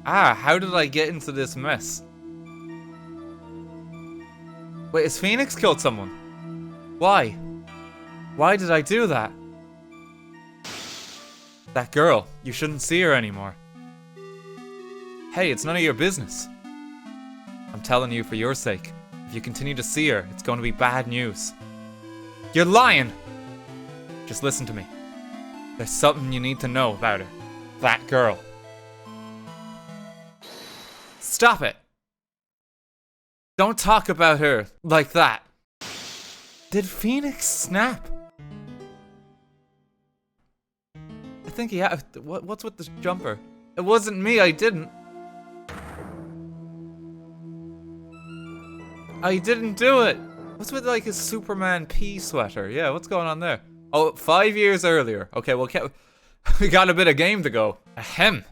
How did I get into this mess? Wait, has Phoenix killed someone? Why? Why did I do that? That girl, you shouldn't see her anymore. Hey, it's none of your business. I'm telling you for your sake. If you continue to see her, it's going to be bad news. You're lying! Just listen to me. There's something you need to know about her. That girl. Stop it! Don't talk about her like that. Did Phoenix snap? I think he had. What's with this jumper? It wasn't me, I didn't. I didn't do it. What's with like his Superman pea sweater? Yeah, what's going on there? Oh, 5 years earlier. Okay, well, we got a bit of game to go. Ahem.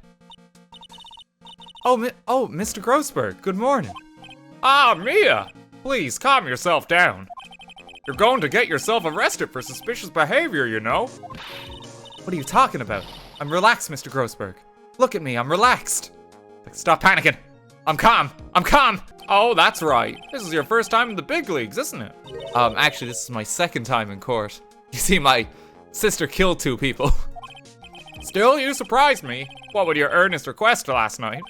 Oh, Mr. Grossberg, good morning. Ah, Mia! Please, calm yourself down. You're going to get yourself arrested for suspicious behavior, you know? What are you talking about? I'm relaxed, Mr. Grossberg. Look at me, I'm relaxed. Stop panicking. I'm calm. I'm calm. Oh, that's right. This is your first time in the big leagues, isn't it? Actually, this is my second time in court. You see, my sister killed 2 people. Still, you surprised me. What with your earnest request last night?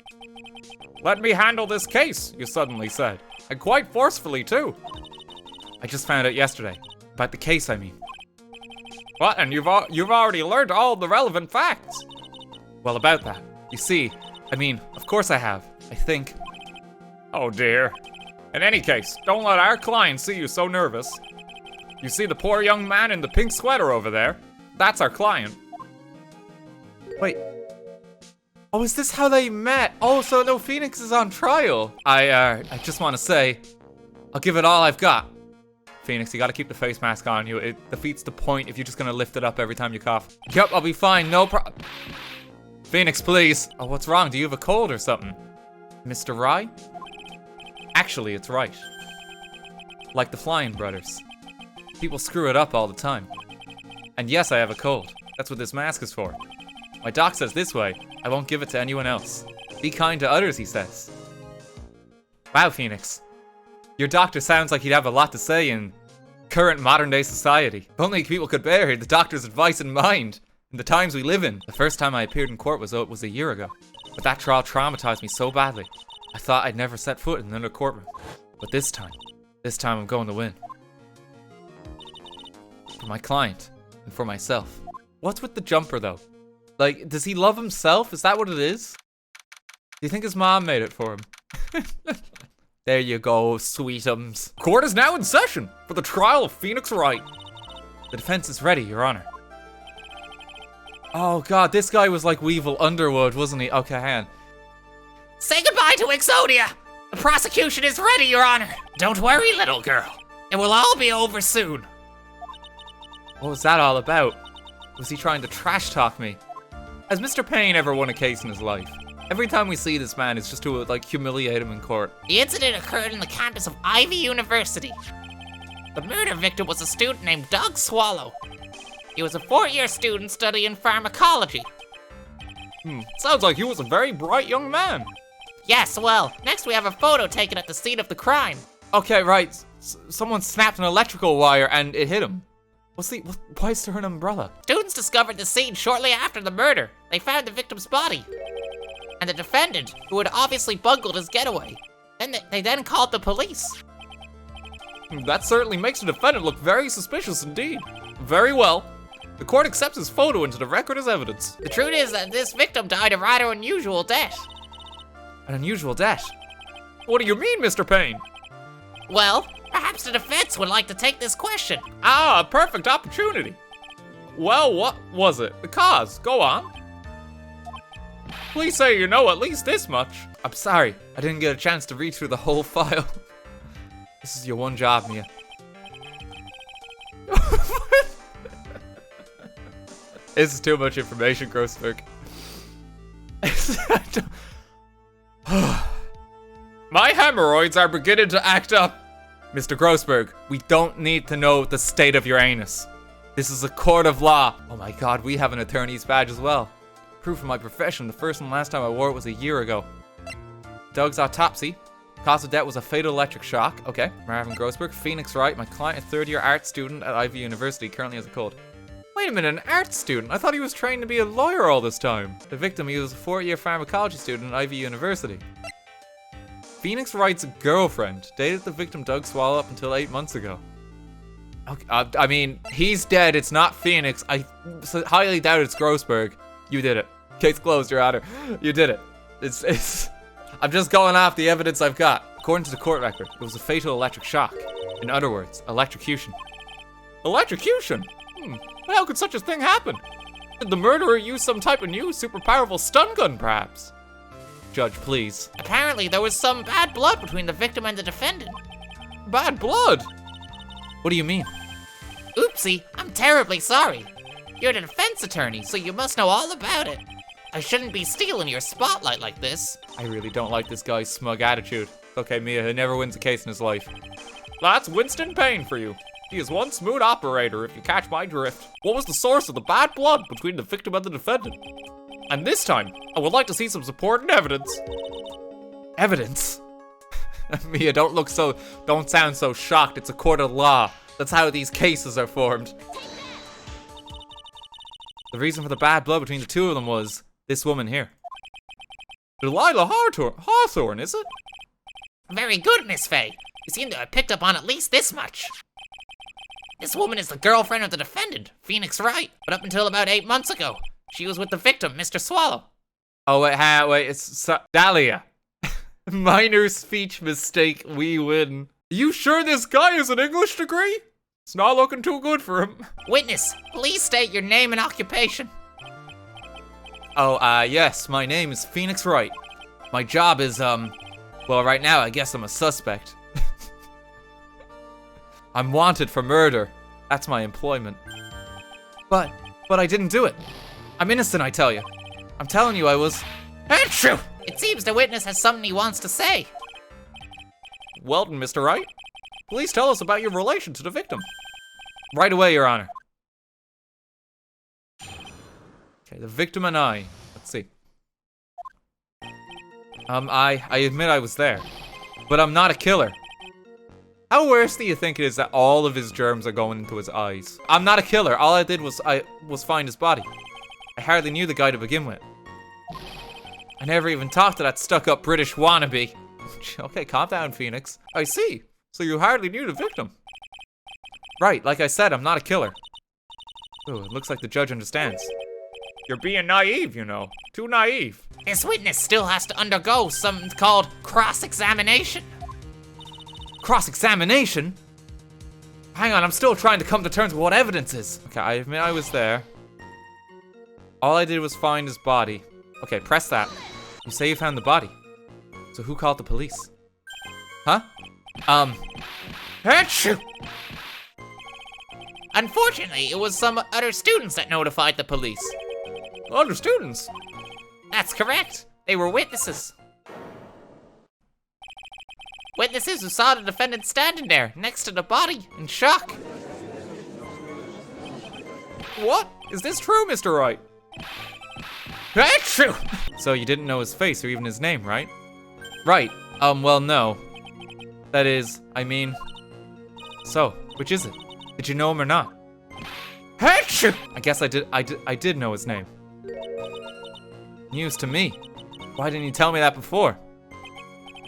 Let me handle this case, you suddenly said. And quite forcefully, too. I just found out yesterday. About the case, I mean. What? And you've already learned all the relevant facts? Well, about that. You see, of course I have. I think. Oh dear. In any case, don't let our client see you so nervous. You see the poor young man in the pink sweater over there? That's our client. Wait. Oh, is this how they met? Oh, so no, Phoenix is on trial. I just want to say, I'll give it all I've got. Phoenix, you gotta keep the face mask on you. It defeats the point if you're just gonna lift it up every time you cough. Yep, I'll be fine, no problem. Phoenix, please. Oh, what's wrong? Do you have a cold or something? Mr. Wright? Actually, it's Wright. Like the Flying Brothers. People screw it up all the time. And yes, I have a cold. That's what this mask is for. My doc says this way, I won't give it to anyone else. Be kind to others, he says. Wow, Phoenix. Your doctor sounds like he'd have a lot to say in current modern-day society. If only people could bear the doctor's advice in mind in the times we live in. The first time I appeared in court was a year ago. But that trial traumatized me so badly. I thought I'd never set foot in another courtroom. But this time I'm going to win. For my client, and for myself. What's with the jumper, though? Like, does he love himself? Is that what it is? Do you think his mom made it for him? There you go, sweetums. Court is now in session for the trial of Phoenix Wright. The defense is ready, Your Honor. Oh god, this guy was like Weevil Underwood, wasn't he? Okay, hang on. Say goodbye to Exodia! The prosecution is ready, Your Honor! Don't worry, little girl. It will all be over soon. What was that all about? Was he trying to trash talk me? Has Mr. Payne ever won a case in his life? Every time we see this man, it's just to, like, humiliate him in court. The incident occurred in the campus of Ivy University. The murder victim was a student named Doug Swallow. He was a 4-year student studying pharmacology. Sounds like he was a very bright young man. Yes, well, next we have a photo taken at the scene of the crime. Okay, right. Someone snapped an electrical wire and it hit him. Why is there an umbrella? Students discovered the scene shortly after the murder. They found the victim's body. And the defendant, who had obviously bungled his getaway. They then called the police. That certainly makes the defendant look very suspicious indeed. Very well. The court accepts his photo into the record as evidence. The truth is that this victim died a rather unusual death. An unusual death? What do you mean, Mr. Payne? Well, perhaps the defense would like to take this question. Ah, a perfect opportunity. Well, what was it? The cause. Go on. Please say you know at least this much. I'm sorry, I didn't get a chance to read through the whole file. This is your one job, Mia. This is too much information, Grossberg. My hemorrhoids are beginning to act up. Mr. Grossberg, we don't need to know the state of your anus. This is a court of law. Oh my god, we have an attorney's badge as well. Proof of my profession, the first and last time I wore it was a year ago. Doug's autopsy. Cause of death was a fatal electric shock. Okay. Marvin Grossberg. Phoenix Wright, my client, a third-year art student at Ivy University, currently has a cold. Wait a minute, an art student? I thought he was trained to be a lawyer all this time. The victim, he was a 4-year pharmacology student at Ivy University. Phoenix Wright's girlfriend dated the victim Doug Swallow up until 8 months ago. Okay, I mean, he's dead. It's not Phoenix. I highly doubt it's Grossberg. You did it. Case closed, Your Honor. You did it. It's. I'm just going off the evidence I've got. According to the court record, it was a fatal electric shock. In other words, electrocution. Electrocution? But how could such a thing happen? Did the murderer use some type of new, super powerful stun gun, perhaps? Judge, please. Apparently, there was some bad blood between the victim and the defendant. Bad blood? What do you mean? Oopsie, I'm terribly sorry. You're the defense attorney, so you must know all about it. I shouldn't be stealing your spotlight like this. I really don't like this guy's smug attitude. Okay, Mia, he never wins a case in his life. That's Winston Payne for you. He is one smooth operator, if you catch my drift. What was the source of the bad blood between the victim and the defendant? And this time, I would like to see some supporting evidence. Evidence? Mia, don't sound so shocked. It's a court of law. That's how these cases are formed. The reason for the bad blood between the two of them was this woman here. Delilah Hawthorne, is it? Very good, Miss Faye. You seem to have picked up on at least this much. This woman is the girlfriend of the defendant, Phoenix Wright, but up until about 8 months ago, she was with the victim, Mr. Swallow. Oh, wait, it's Dahlia. Minor speech mistake, we win. You sure this guy has an English degree? It's not looking too good for him. Witness, please state your name and occupation. Oh, yes, my name is Phoenix Wright. My job is, well, right now, I guess I'm a suspect. I'm wanted for murder. That's my employment. But I didn't do it. I'm innocent, I tell you. I'm telling you I was... Achoo! It seems the witness has something he wants to say. Well then, Mr. Wright, please tell us about your relation to the victim. Right away, Your Honor. Okay, the victim and I. Let's see. I admit I was there. But I'm not a killer. How worse do you think it is that all of his germs are going into his eyes? I'm not a killer. All I did was find his body. I hardly knew the guy to begin with. I never even talked to that stuck-up British wannabe. Okay, calm down, Phoenix. I see. So you hardly knew the victim. Right, like I said, I'm not a killer. Ooh, it looks like the judge understands. You're being naive, you know. Too naive. This witness still has to undergo something called cross-examination. Cross-examination? Hang on, I'm still trying to come to terms with what evidence is. Okay, I admit I was there. All I did was find his body. Okay, press that. You say you found the body. So who called the police? Huh? Achoo! Unfortunately, it was some other students that notified the police. Other students? That's correct. They were witnesses. Witnesses who saw the defendant standing there, next to the body, in shock. What? Is this true, Mr. Wright? Achoo! So you didn't know his face or even his name, right? Right. Well, no. That is, I mean... So, which is it? Did you know him or not? Achoo! I guess I did know his name. News to me. Why didn't you tell me that before?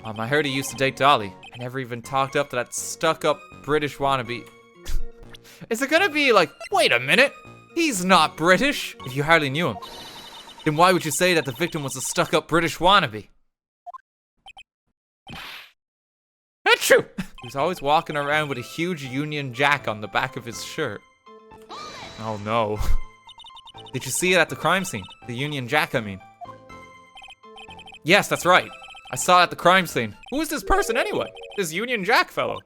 I heard he used to date Dolly. I never even talked up to that stuck-up British wannabe. Is it gonna be like, wait a minute, he's not British? If you hardly knew him, then why would you say that the victim was a stuck-up British wannabe? Achoo! He was always walking around with a huge Union Jack on the back of his shirt. Oh no. Did you see it at the crime scene? The Union Jack, I mean. Yes, that's right. I saw it at the crime scene. Who is this person anyway? This Union Jack fellow?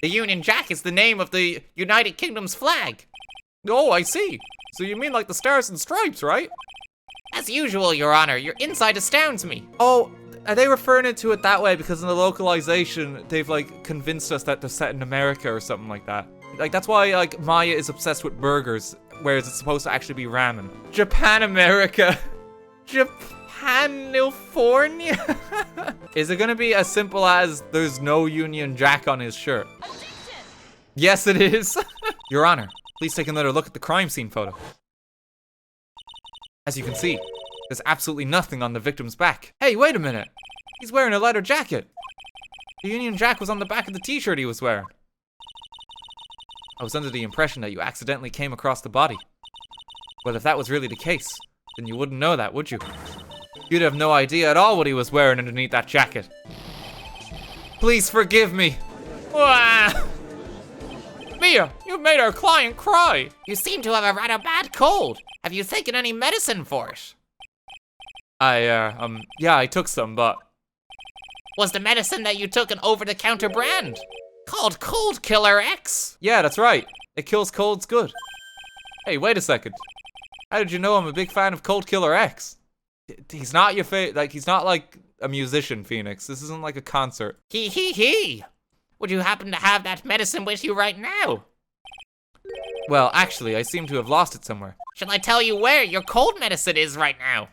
The Union Jack is the name of the United Kingdom's flag. Oh, I see. So you mean like the Stars and Stripes, right? As usual, Your Honor, your insight astounds me. Oh, are they referring to it that way because in the localization, they've like convinced us that they're set in America or something like that? Like that's why like Maya is obsessed with burgers whereas it's supposed to actually be ramen. Japan America. Japan California. Is it gonna be as simple as there's no Union Jack on his shirt? Yes, it is. Your Honor, please take another look at the crime scene photo. As you can see, there's absolutely nothing on the victim's back. Hey, wait a minute. He's wearing a leather jacket. The Union Jack was on the back of the t-shirt he was wearing. I was under the impression that you accidentally came across the body. Well, if that was really the case, then you wouldn't know that, would you? You'd have no idea at all what he was wearing underneath that jacket. Please forgive me. Wah! Mia, you've made our client cry. You seem to have a rather bad cold. Have you taken any medicine for it? Yeah, I took some, but... Was the medicine that you took an over-the-counter brand? Called Cold Killer X? Yeah, that's right. It kills colds good. Hey, wait a second. How did you know I'm a big fan of Cold Killer X? He's not your he's not like a musician, Phoenix. This isn't like a concert. He. Would you happen to have that medicine with you right now? Well, actually, I seem to have lost it somewhere. Shall I tell you where your cold medicine is right now?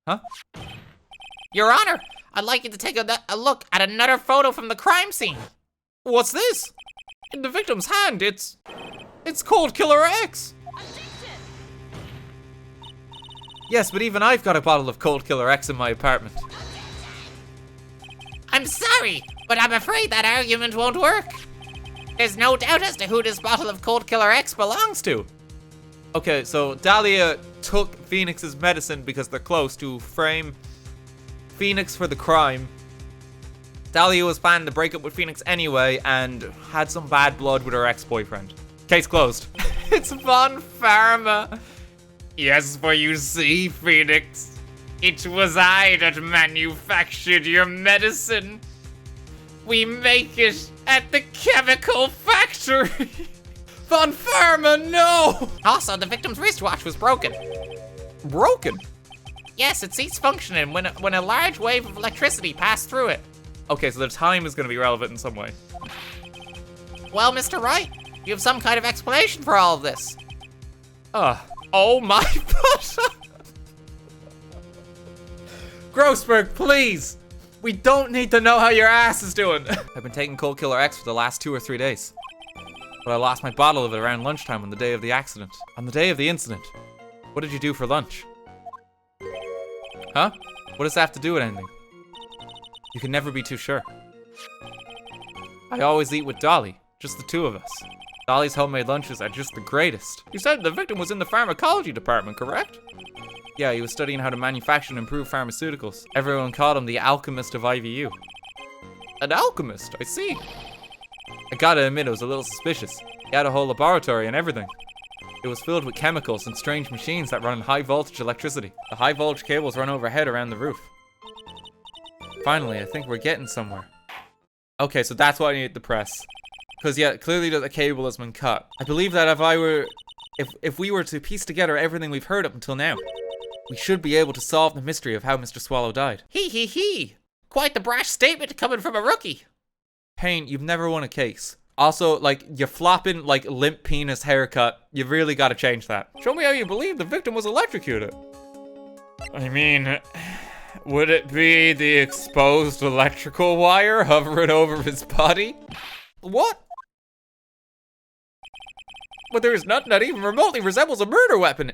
Huh? Your Honor, I'd like you to take a look at another photo from the crime scene. What's this? In the victim's hand, it's Cold Killer X. Yes, but even I've got a bottle of Cold Killer X in my apartment. I'm sorry, but I'm afraid that argument won't work. There's no doubt as to who this bottle of Cold Killer X belongs to. Okay, so Dahlia took Phoenix's medicine because they're close to frame Phoenix for the crime. Dahlia was planning to break up with Phoenix anyway and had some bad blood with her ex-boyfriend. Case closed. It's Von Pharma. Yes, for you see, Phoenix, it was I that manufactured your medicine. We make it at the chemical factory. Von Pharma, no! Also, the victim's wristwatch was broken. Broken? Yes, it ceased functioning when a large wave of electricity passed through it. Okay, so the time is going to be relevant in some way. Well, Mr. Wright, you have some kind of explanation for all of this. Oh my god! Grossberg, please! We don't need to know how your ass is doing. I've been taking Cold Killer X for the last 2 or 3 days. But I lost my bottle of it around lunchtime on the day of the accident. On the day of the incident. What did you do for lunch? Huh? What does that have to do with anything? You can never be too sure. I always eat with Dolly, just the two of us. Dolly's homemade lunches are just the greatest. You said the victim was in the pharmacology department, correct? Yeah, he was studying how to manufacture and improve pharmaceuticals. Everyone called him the alchemist of IVU. An alchemist, I see. I gotta admit, it was a little suspicious. He had a whole laboratory and everything. It was filled with chemicals and strange machines that run high voltage electricity. The high voltage cables run overhead around the roof. Finally, I think we're getting somewhere. Okay, so that's why I need the press. Because yeah, clearly the cable has been cut. I believe that if we were to piece together everything we've heard up until now, we should be able to solve the mystery of how Mr. Swallow died. He. Quite the brash statement coming from a rookie. Payne, you've never won a case. Also, like, your flopping, like, limp penis haircut, you've really got to change that. Show me how you believe the victim was electrocuted. I mean, would it be the exposed electrical wire hovering over his body? What? But there is nothing that even remotely resembles a murder weapon.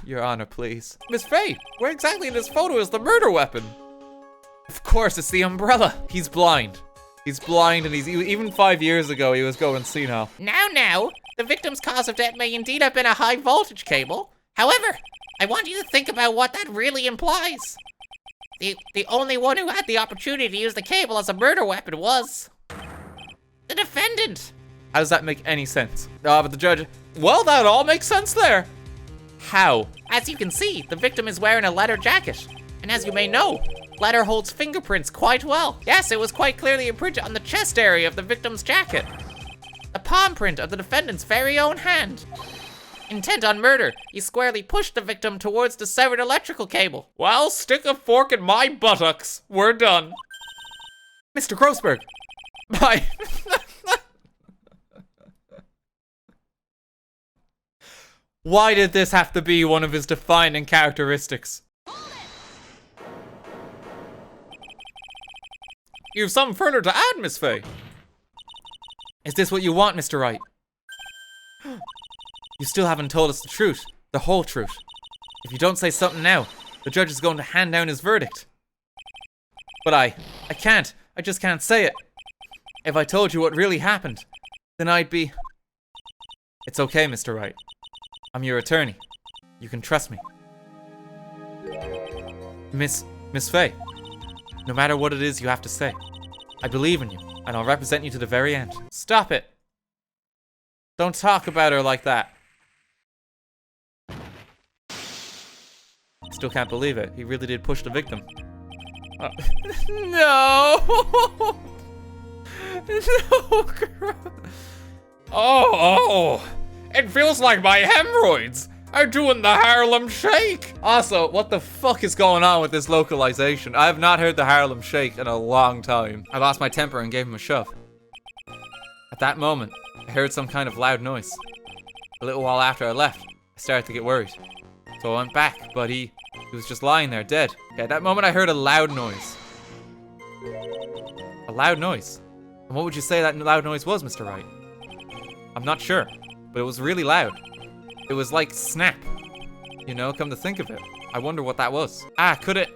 Your Honor, please. Miss Faye, where exactly in this photo is the murder weapon? Of course, it's the umbrella. He's blind. He's blind, and even 5 years ago, he was going senile. Now, the victim's cause of death may indeed have been a high voltage cable. However, I want you to think about what that really implies. The only one who had the opportunity to use the cable as a murder weapon was the defendant. How does that make any sense? But the judge... Well, that all makes sense there. How? As you can see, the victim is wearing a leather jacket. And as you may know, leather holds fingerprints quite well. Yes, it was quite clearly imprinted on the chest area of the victim's jacket. The palm print of the defendant's very own hand. Intent on murder, he squarely pushed the victim towards the severed electrical cable. Well, stick a fork in my buttocks. We're done. Mr. Grossberg. Bye. Why did this have to be one of his defining characteristics? You've something further to add, Miss Faye. Is this what you want, Mr. Wright? You still haven't told us the truth, the whole truth. If you don't say something now, the judge is going to hand down his verdict. But I can't. I just can't say it. If I told you what really happened, then I'd be... It's okay, Mr. Wright. I'm your attorney. You can trust me. Miss Faye, no matter what it is you have to say, I believe in you, and I'll represent you to the very end. Stop it. Don't talk about her like that. I still can't believe it. He really did push the victim. No! No, girl. Oh, it feels like my hemorrhoids are doing the Harlem Shake. Also, what the fuck is going on with this localization? I have not heard the Harlem Shake in a long time. I lost my temper and gave him a shove. At that moment, I heard some kind of loud noise. A little while after I left, I started to get worried. So I went back, but he was just lying there, dead. Okay, at that moment I heard a loud noise. A loud noise? And what would you say that loud noise was, Mr. Wright? I'm not sure, but it was really loud. It was like snap. You know, come to think of it. I wonder what that was. Ah, could it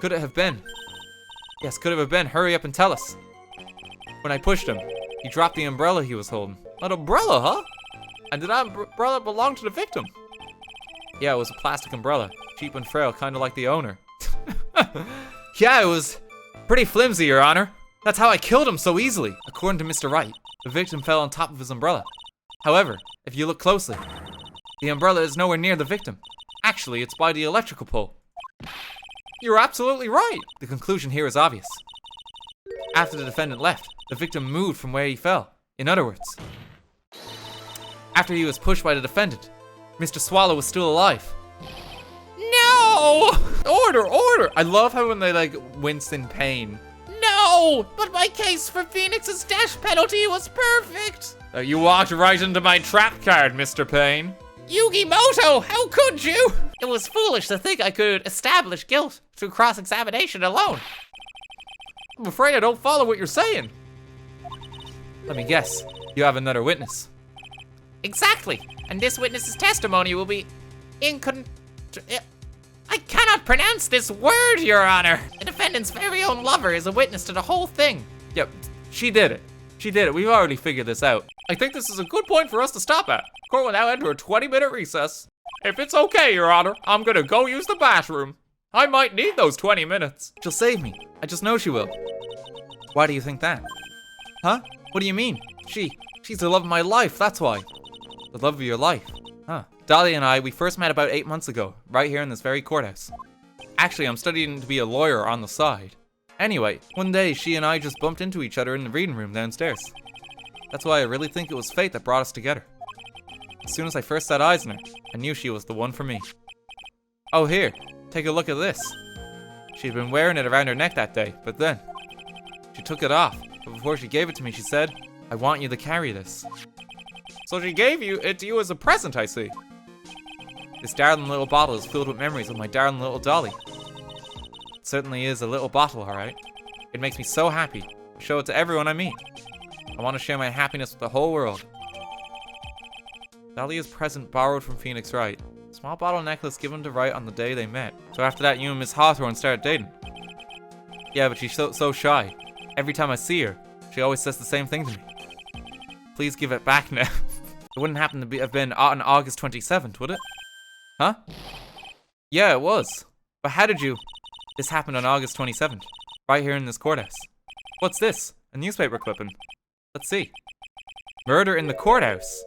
have been? Yes, could it have been? Hurry up and tell us. When I pushed him, he dropped the umbrella he was holding. An umbrella, huh? And did that umbrella belong to the victim? Yeah, it was a plastic umbrella. Cheap and frail, kind of like the owner. Yeah, it was pretty flimsy, Your Honor. That's how I killed him so easily. According to Mr. Wright, the victim fell on top of his umbrella. However, if you look closely, the umbrella is nowhere near the victim. Actually, it's by the electrical pole. You're absolutely right. The conclusion here is obvious. After the defendant left, the victim moved from where he fell. In other words, after he was pushed by the defendant, Mr. Swallow was still alive. No! Order, order! I love how when they like wince in pain. No! But my case for Phoenix's death penalty was perfect! You walked right into my trap card, Mr. Payne. Yugimoto, how could you? It was foolish to think I could establish guilt through cross-examination alone. I'm afraid I don't follow what you're saying. Let me guess. You have another witness. Exactly. And this witness's testimony will be I cannot pronounce this word, Your Honor. The defendant's very own lover is a witness to the whole thing. Yep, she did it. She did it. We've already figured this out. I think this is a good point for us to stop at. Court will now enter a 20-minute recess. If it's okay, Your Honor, I'm gonna go use the bathroom. I might need those 20 minutes. She'll save me. I just know she will. Why do you think that? Huh? What do you mean? She's the love of my life, that's why. The love of your life. Huh. Dahlia and I, we first met about 8 months ago, right here in this very courthouse. Actually, I'm studying to be a lawyer on the side. Anyway, one day she and I just bumped into each other in the reading room downstairs. That's why I really think it was fate that brought us together. As soon as I first set eyes on her, I knew she was the one for me. Oh, here, take a look at this. She'd been wearing it around her neck that day, but then she took it off. But before she gave it to me, she said, I want you to carry this. So she gave it to you as a present, I see. This darling little bottle is filled with memories of my darling little dolly. It certainly is a little bottle, alright. It makes me so happy. I show it to everyone I meet. I want to share my happiness with the whole world. Dahlia's present borrowed from Phoenix Wright. Small bottle necklace given to Wright on the day they met. So after that, you and Miss Hawthorne started dating. Yeah, but she's so shy. Every time I see her, she always says the same thing to me. Please give it back now. It wouldn't happen to have been on August 27th, would it? Huh? Yeah, it was. But how did you... This happened on August 27th. Right here in this courthouse. What's this? A newspaper clipping. Let's see. Murder in the courthouse.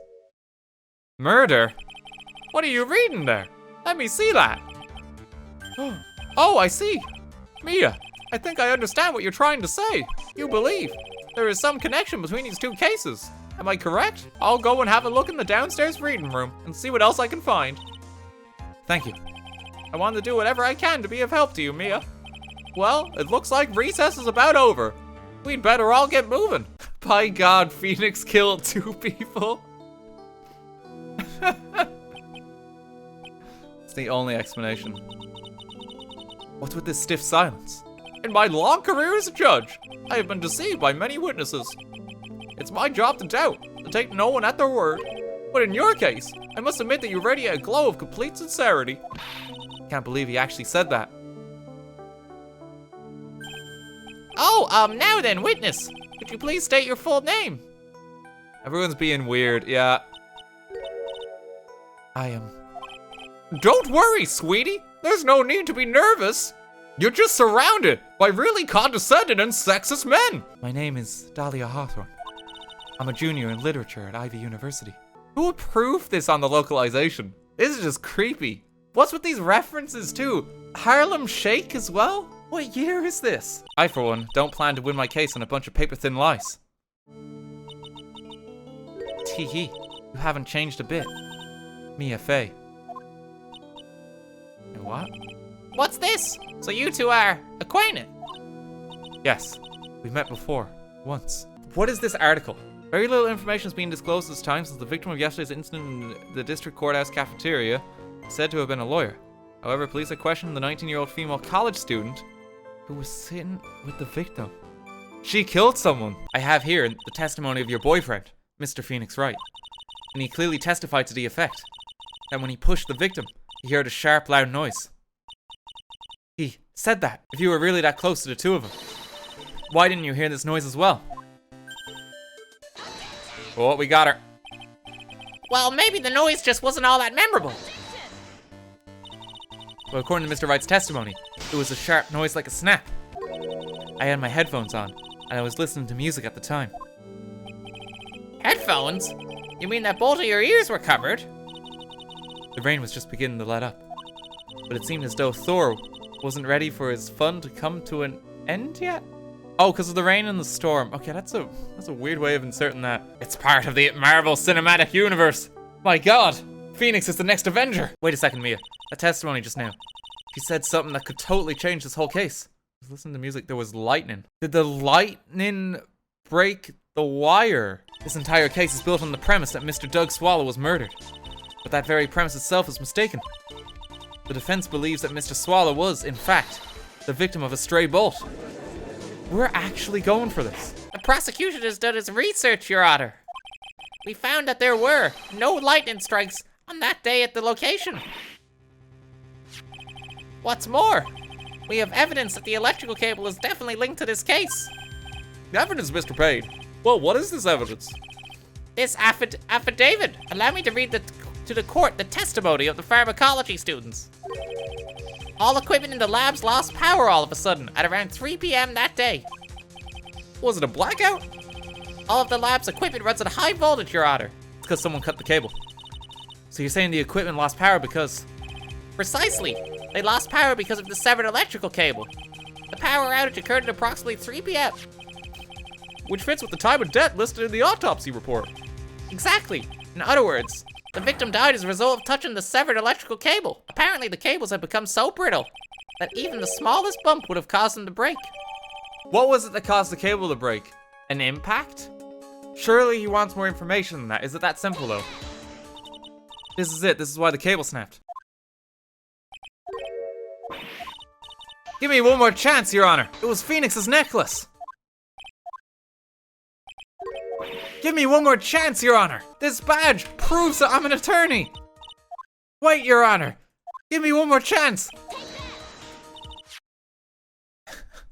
Murder? What are you reading there? Let me see that. Oh, I see. Mia, I think I understand what you're trying to say. You believe there is some connection between these two cases. Am I correct? I'll go and have a look in the downstairs reading room and see what else I can find. Thank you. I want to do whatever I can to be of help to you, Mia. Well, it looks like recess is about over. We'd better all get moving. By God, Phoenix killed 2 people. the only explanation. What's with this stiff silence? In my long career as a judge, I have been deceived by many witnesses. It's my job to doubt, to take no one at their word. But in your case, I must admit that you radiate a glow of complete sincerity. Can't believe he actually said that. Oh, now then, witness. Could you please state your full name? Everyone's being weird, yeah. I am... Don't worry, sweetie. There's no need to be nervous. You're just surrounded by really condescending and sexist men. My name is Dahlia Hawthorne. I'm a junior in literature at Ivy University. Who approved this on the localization? This is just creepy. What's with these references too? Harlem Shake as well? What year is this? I, for one, don't plan to win my case on a bunch of paper-thin lies. Tee-hee, you haven't changed a bit. Mia Fey. And what? What's this? So you two are acquainted? Yes, we've met before, once. What is this article? Very little information is being disclosed at this time since the victim of yesterday's incident in the district courthouse cafeteria is said to have been a lawyer. However, police have questioned the 19-year-old female college student who was sitting with the victim. She killed someone. I have here the testimony of your boyfriend, Mr. Phoenix Wright. And he clearly testified to the effect that when he pushed the victim, he heard a sharp, loud noise. He said that if you were really that close to the two of them, why didn't you hear this noise as well? Oh, we got her. Well, maybe the noise just wasn't all that memorable. Well, according to Mr. Wright's testimony, it was a sharp noise like a snap. I had my headphones on, and I was listening to music at the time. Headphones? You mean that both of your ears were covered? The rain was just beginning to let up, but it seemed as though Thor wasn't ready for his fun to come to an end yet? Oh, because of the rain and the storm. Okay, that's a weird way of inserting that. It's part of the Marvel Cinematic Universe. My God, Phoenix is the next Avenger. Wait a second, Mia. A testimony just now. She said something that could totally change this whole case. I was listening to music. There was lightning. Did the lightning break the wire? This entire case is built on the premise that Mr. Doug Swallow was murdered. But that very premise itself is mistaken. The defense believes that Mr. Swallow was, in fact, the victim of a stray bolt. We're actually going for this. The prosecution has done its research, Your Honor. We found that there were no lightning strikes on that day at the location. What's more, we have evidence that the electrical cable is definitely linked to this case. The evidence, Mr. Payne. Well, what is this evidence? This affidavit. Allow me to read to the court the testimony of the pharmacology students. All equipment in the labs lost power all of a sudden at around 3 p.m. that day. Was it a blackout? All of the lab's equipment runs at a high voltage, Your Honor. It's because someone cut the cable. So you're saying the equipment lost power because... Precisely. They lost power because of the severed electrical cable. The power outage occurred at approximately 3 p.m. Which fits with the time of death listed in the autopsy report. Exactly. In other words, the victim died as a result of touching the severed electrical cable. Apparently the cables had become so brittle that even the smallest bump would have caused them to break. What was it that caused the cable to break? An impact? Surely he wants more information than that. Is it that simple though? This is it. This is why the cable snapped. Give me one more chance, Your Honor. It was Phoenix's necklace. Give me one more chance, Your Honor. This badge proves that I'm an attorney. Wait, Your Honor. Give me one more chance.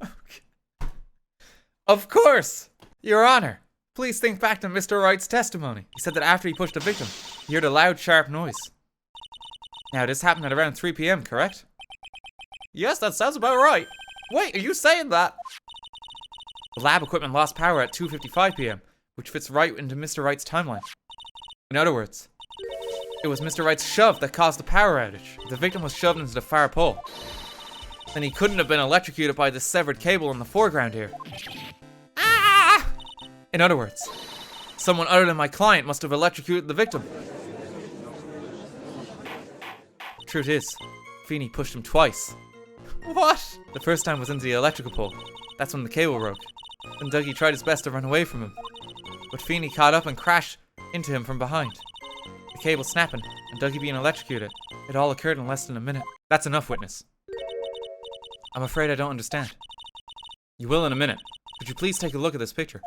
Okay. Of course, Your Honor. Please think back to Mr. Wright's testimony. He said that after he pushed the victim, he heard a loud, sharp noise. Now, this happened at around 3 p.m., correct? Yes, that sounds about right. Wait, are you saying that? The lab equipment lost power at 2:55 p.m., which fits right into Mr. Wright's timeline. In other words, it was Mr. Wright's shove that caused the power outage. The victim was shoved into the far pole. Then he couldn't have been electrocuted by the severed cable in the foreground here. Ah! In other words, someone other than my client must have electrocuted the victim. Truth is, Feeney pushed him twice. What? The first time was into the electrical pole. That's when the cable broke. Then Dougie tried his best to run away from him. But Feeney caught up and crashed into him from behind. The cable snapping, and Dougie being electrocuted. It all occurred in less than a minute. That's enough, witness. I'm afraid I don't understand. You will in a minute. Could you please take a look at this picture?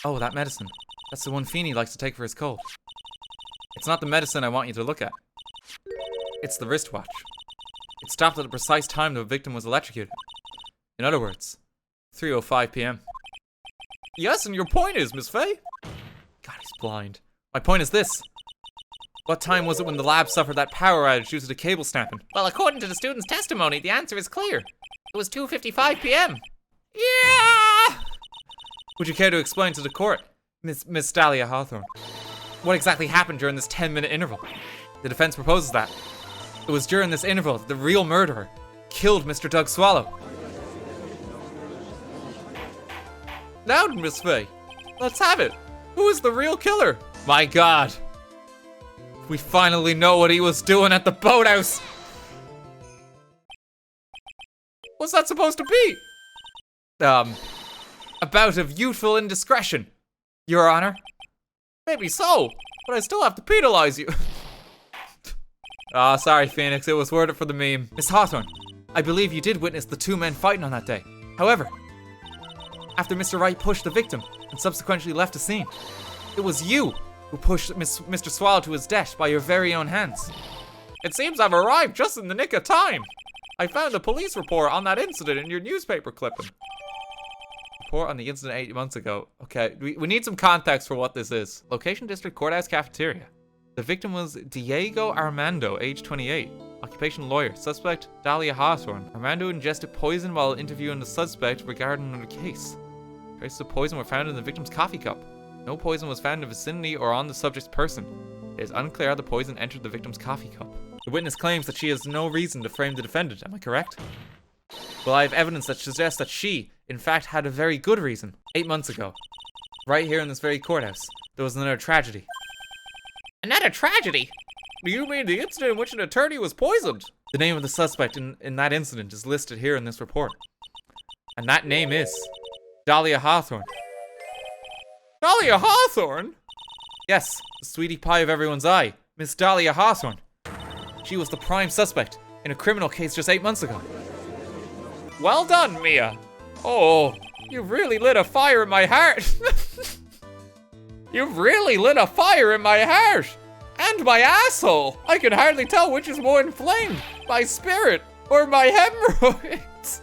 Oh, that medicine. That's the one Feeney likes to take for his cold. It's not the medicine I want you to look at. It's the wristwatch. It stopped at the precise time the victim was electrocuted. In other words, 3:05 p.m. Yes, and your point is, Miss Faye? God, he's blind. My point is this. What time was it when the lab suffered that power outage due to the cable snapping? Well, according to the student's testimony, the answer is clear. It was 2:55 p.m. Yeah! Would you care to explain to the court, Miss Dahlia Hawthorne, what exactly happened during this 10-minute interval? The defense proposes that it was during this interval that the real murderer killed Mr. Doug Swallow. Now, Miss Faye, let's have it. Who is the real killer? My God. We finally know what he was doing at the boathouse. What's that supposed to be? A bout of youthful indiscretion, Your Honor. Maybe so, but I still have to penalize you. Sorry, Phoenix, it was worded for the meme. Miss Hawthorne, I believe you did witness the two men fighting on that day. However, after Mr. Wright pushed the victim and subsequently left the scene, it was you who pushed Mr. Swallow to his death by your very own hands. It seems I've arrived just in the nick of time. I found a police report on that incident in your newspaper clipping. Report on the incident 8 months ago. Okay, we need some context for what this is. Location District Courthouse Cafeteria. The victim was Diego Armando, age 28. Occupation lawyer. Suspect Dahlia Hawthorne. Armando ingested poison while interviewing the suspect regarding another case. Traces of poison were found in the victim's coffee cup. No poison was found in the vicinity or on the subject's person. It is unclear how the poison entered the victim's coffee cup. The witness claims that she has no reason to frame the defendant. Am I correct? Well, I have evidence that suggests that she, in fact, had a very good reason. 8 months ago, right here in this very courthouse, there was another tragedy. Another tragedy? Do you mean the incident in which an attorney was poisoned? The name of the suspect in that incident is listed here in this report. And that name is Dahlia Hawthorne. Dahlia Hawthorne? Yes, the sweetie pie of everyone's eye, Miss Dahlia Hawthorne. She was the prime suspect in a criminal case just 8 months ago. Well done, Mia. Oh, you've really lit a fire in my heart. You've really lit a fire in my heart. And my asshole. I can hardly tell which is more inflamed, my spirit or my hemorrhoids.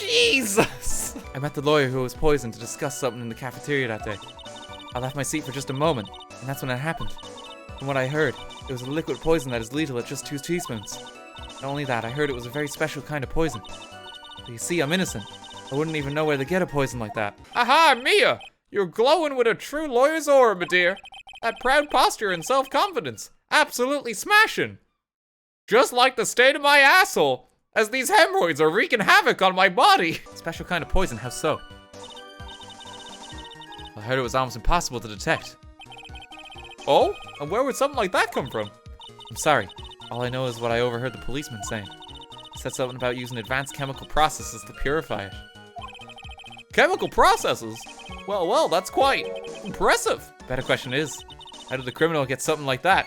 Jesus. I met the lawyer who was poisoned to discuss something in the cafeteria that day. I left my seat for just a moment, and that's when it happened. From what I heard, it was a liquid poison that is lethal at just 2 teaspoons. Not only that, I heard it was a very special kind of poison. But you see, I'm innocent. I wouldn't even know where to get a poison like that. Aha, Mia! You're glowing with a true lawyer's aura, my dear. That proud posture and self-confidence. Absolutely smashing. Just like the state of my asshole, as these hemorrhoids are wreaking havoc on my body. Special kind of poison, how so? I heard it was almost impossible to detect. Oh? And where would something like that come from? I'm sorry. All I know is what I overheard the policeman saying. He said something about using advanced chemical processes to purify it. Chemical processes? Well, that's quite impressive. Better question is, how did the criminal get something like that?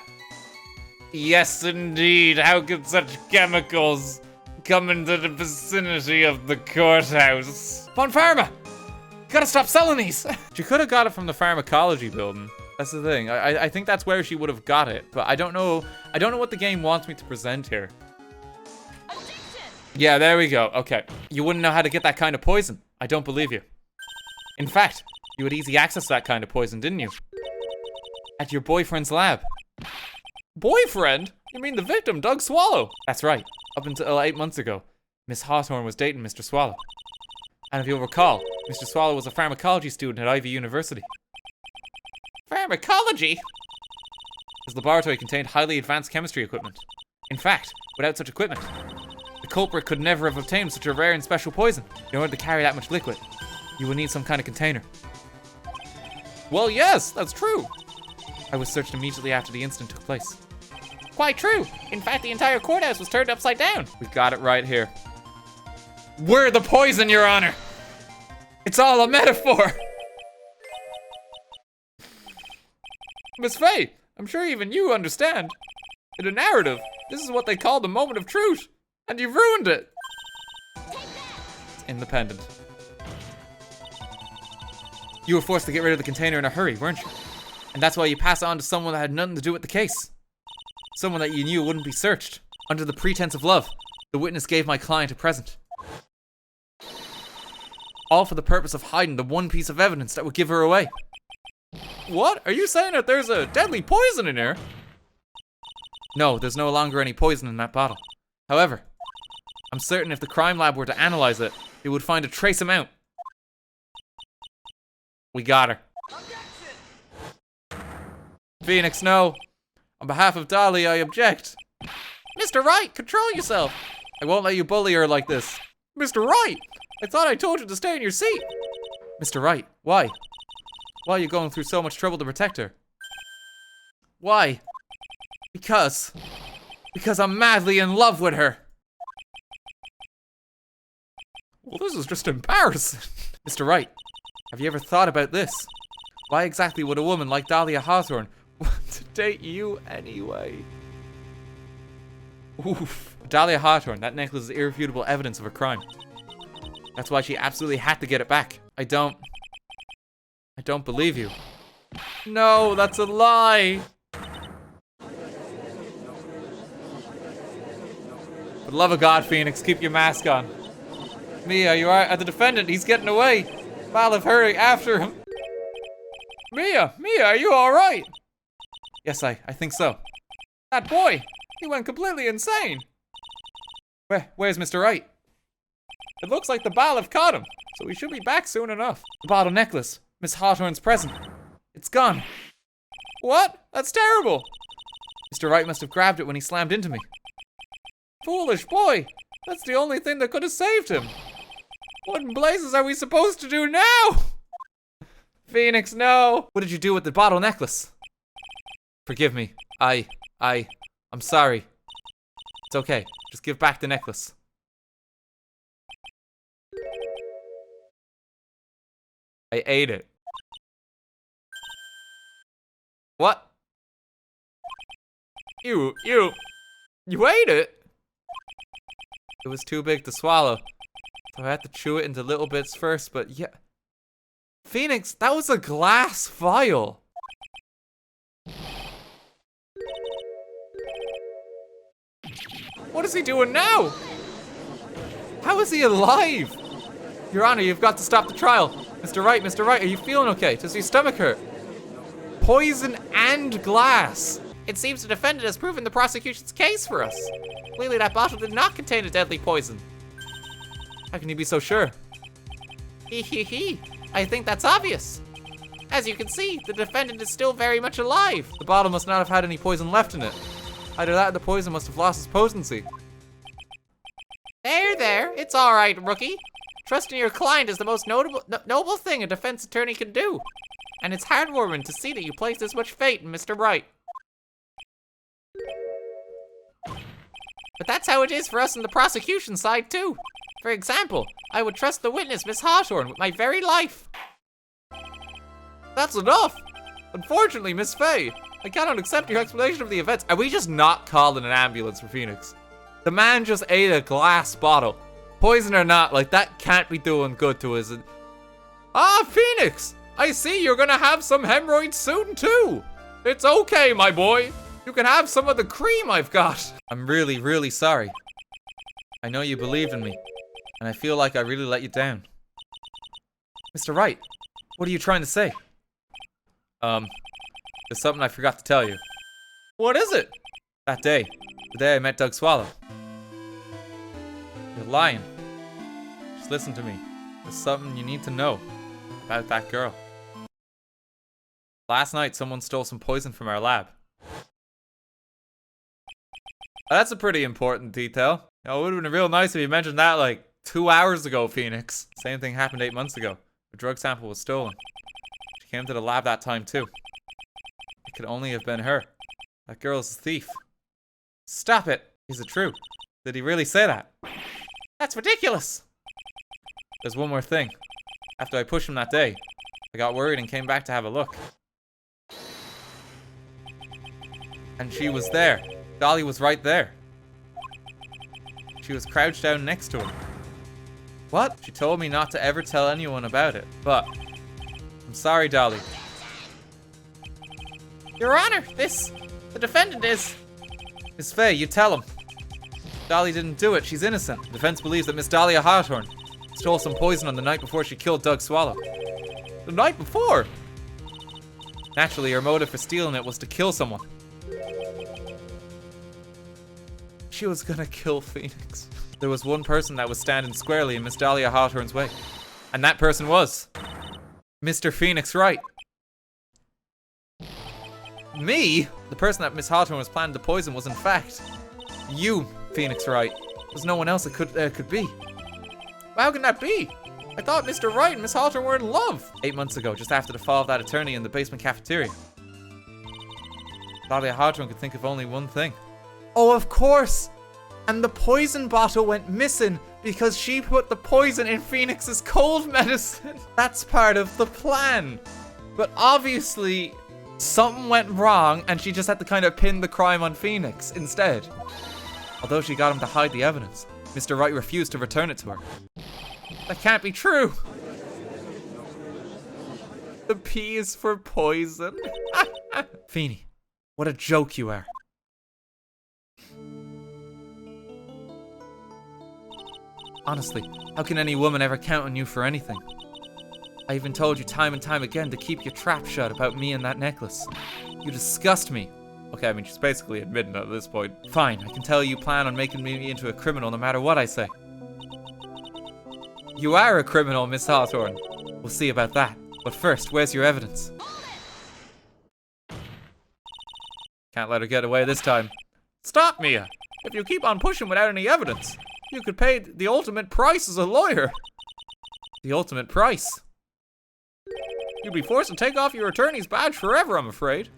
Yes, indeed. How could such chemicals come into the vicinity of the courthouse? Bon Pharma! You gotta stop selling these! She could have got it from the pharmacology building. That's the thing. I think that's where she would have got it, but I don't know what the game wants me to present here. Addiction. Yeah, there we go. Okay. You wouldn't know how to get that kind of poison. I don't believe you. In fact, you had easy access to that kind of poison, didn't you? At your boyfriend's lab. Boyfriend? You mean the victim, Doug Swallow? That's right. Up until 8 months ago, Miss Hawthorne was dating Mr. Swallow. And if you'll recall, Mr. Swallow was a pharmacology student at Ivy University. Pharmacology? His laboratory contained highly advanced chemistry equipment. In fact, without such equipment, the culprit could never have obtained such a rare and special poison. In order to carry that much liquid, you would need some kind of container. Well, yes, that's true. I was searched immediately after the incident took place. Quite true. In fact, the entire courthouse was turned upside down. We've got it right here. We're the poison, Your Honor. It's all a metaphor. Miss Faye, I'm sure even you understand. In a narrative, this is what they call the moment of truth, and you've ruined it. It's independent. You were forced to get rid of the container in a hurry, weren't you? And that's why you passed it on to someone that had nothing to do with the case. Someone that you knew wouldn't be searched. Under the pretense of love, the witness gave my client a present. All for the purpose of hiding the one piece of evidence that would give her away. What? Are you saying that there's a deadly poison in here? No, there's no longer any poison in that bottle. However, I'm certain if the crime lab were to analyze it, it would find a trace amount. We got her. Phoenix, no. On behalf of Dolly, I object. Mr. Wright, control yourself. I won't let you bully her like this. Mr. Wright, I thought I told you to stay in your seat. Mr. Wright, why? Why are you going through so much trouble to protect her? Why? Because I'm madly in love with her. Well, this is just embarrassing. Mr. Wright, have you ever thought about this? Why exactly would a woman like Dahlia Hawthorne want to date you anyway? Oof. Dahlia Hawthorne, that necklace is irrefutable evidence of her crime. That's why she absolutely had to get it back. I don't believe you. No, that's a lie. For the love of God, Phoenix, keep your mask on. Mia, you are the defendant. He's getting away. Olive, hurry after him. Mia, are you all right? Yes, I think so. That boy, he went completely insane. Where's Mr. Wright? It looks like the Bal have caught him, so we should be back soon enough. The bottle necklace, Miss Hawthorne's present. It's gone. What? That's terrible. Mr. Wright must have grabbed it when he slammed into me. Foolish boy. That's the only thing that could have saved him. What in blazes are we supposed to do now? Phoenix, no. What did you do with the bottle necklace? Forgive me. I'm sorry. It's okay. Just give back the necklace. I ate it. What? You ate it? It was too big to swallow. So I had to chew it into little bits first, but yeah. Phoenix, that was a glass vial. What is he doing now? How is he alive? Your Honor, you've got to stop the trial. Mr. Wright, are you feeling okay? Does your stomach hurt? Poison and glass. It seems the defendant has proven the prosecution's case for us. Clearly that bottle did not contain a deadly poison. How can you be so sure? I think that's obvious. As you can see, the defendant is still very much alive. The bottle must not have had any poison left in it. Either that or the poison must have lost its potency. There, it's all right, rookie. Trusting your client is the most noble thing a defense attorney can do. And it's heartwarming to see that you place this much faith in Mr. Wright. But that's how it is for us on the prosecution side, too. For example, I would trust the witness, Miss Hawthorne, with my very life. That's enough! Unfortunately, Miss Faye, I cannot accept your explanation of the events. Are we just not calling an ambulance for Phoenix? The man just ate a glass bottle. Poison or not, like, that can't be doing good to us. Ah, Phoenix! I see you're gonna have some hemorrhoids soon, too! It's okay, my boy. You can have some of the cream I've got. I'm really, really sorry. I know you believed in me, and I feel like I really let you down. Mr. Wright, what are you trying to say? There's something I forgot to tell you. What is it? That day, the day I met Doug Swallow. You're lying. Just listen to me. There's something you need to know about that girl. Last night, someone stole some poison from our lab. That's a pretty important detail. You know, it would have been real nice if you mentioned that like 2 hours ago, Phoenix. Same thing happened 8 months ago. The drug sample was stolen. She came to the lab that time too. It could only have been her. That girl's a thief. Stop it! Is it true? Did he really say that? That's ridiculous! There's one more thing. After I pushed him that day, I got worried and came back to have a look. And she was there. Dolly was right there. She was crouched down next to him. What? She told me not to ever tell anyone about it, but I'm sorry, Dolly. Your Honor, the defendant is... Miss Faye, you tell him. Dolly didn't do it. She's innocent. The defense believes that Miss Dahlia Hawthorne stole some poison on the night before she killed Doug Swallow. The night before? Naturally, her motive for stealing it was to kill someone. She was gonna kill Phoenix. There was one person that was standing squarely in Miss Dahlia Hawthorne's way. And that person was Mr. Phoenix Wright. Me? The person that Miss Hawthorne was planning to poison was in fact you, Phoenix Wright. There's no one else it could be. How can that be? I thought Mr. Wright and Miss Hawthorne were in love. 8 months ago, just after the fall of that attorney in the basement cafeteria. Dahlia Hawthorne could think of only one thing. Oh, of course! And the poison bottle went missing because she put the poison in Phoenix's cold medicine. That's part of the plan. But obviously, something went wrong and she just had to kind of pin the crime on Phoenix instead. Although she got him to hide the evidence, Mr. Wright refused to return it to her. That can't be true. The P is for poison. Feeny, what a joke you are. Honestly, how can any woman ever count on you for anything? I even told you time and time again to keep your trap shut about me and that necklace. You disgust me. Okay, I mean, she's basically admitting it at this point. Fine, I can tell you plan on making me into a criminal no matter what I say. You are a criminal, Miss Hawthorne. We'll see about that. But first, where's your evidence? Can't let her get away this time. Stop, Mia. If you keep on pushing without any evidence, you could pay the ultimate price as a lawyer. The ultimate price? You'd be forced to take off your attorney's badge forever, I'm afraid.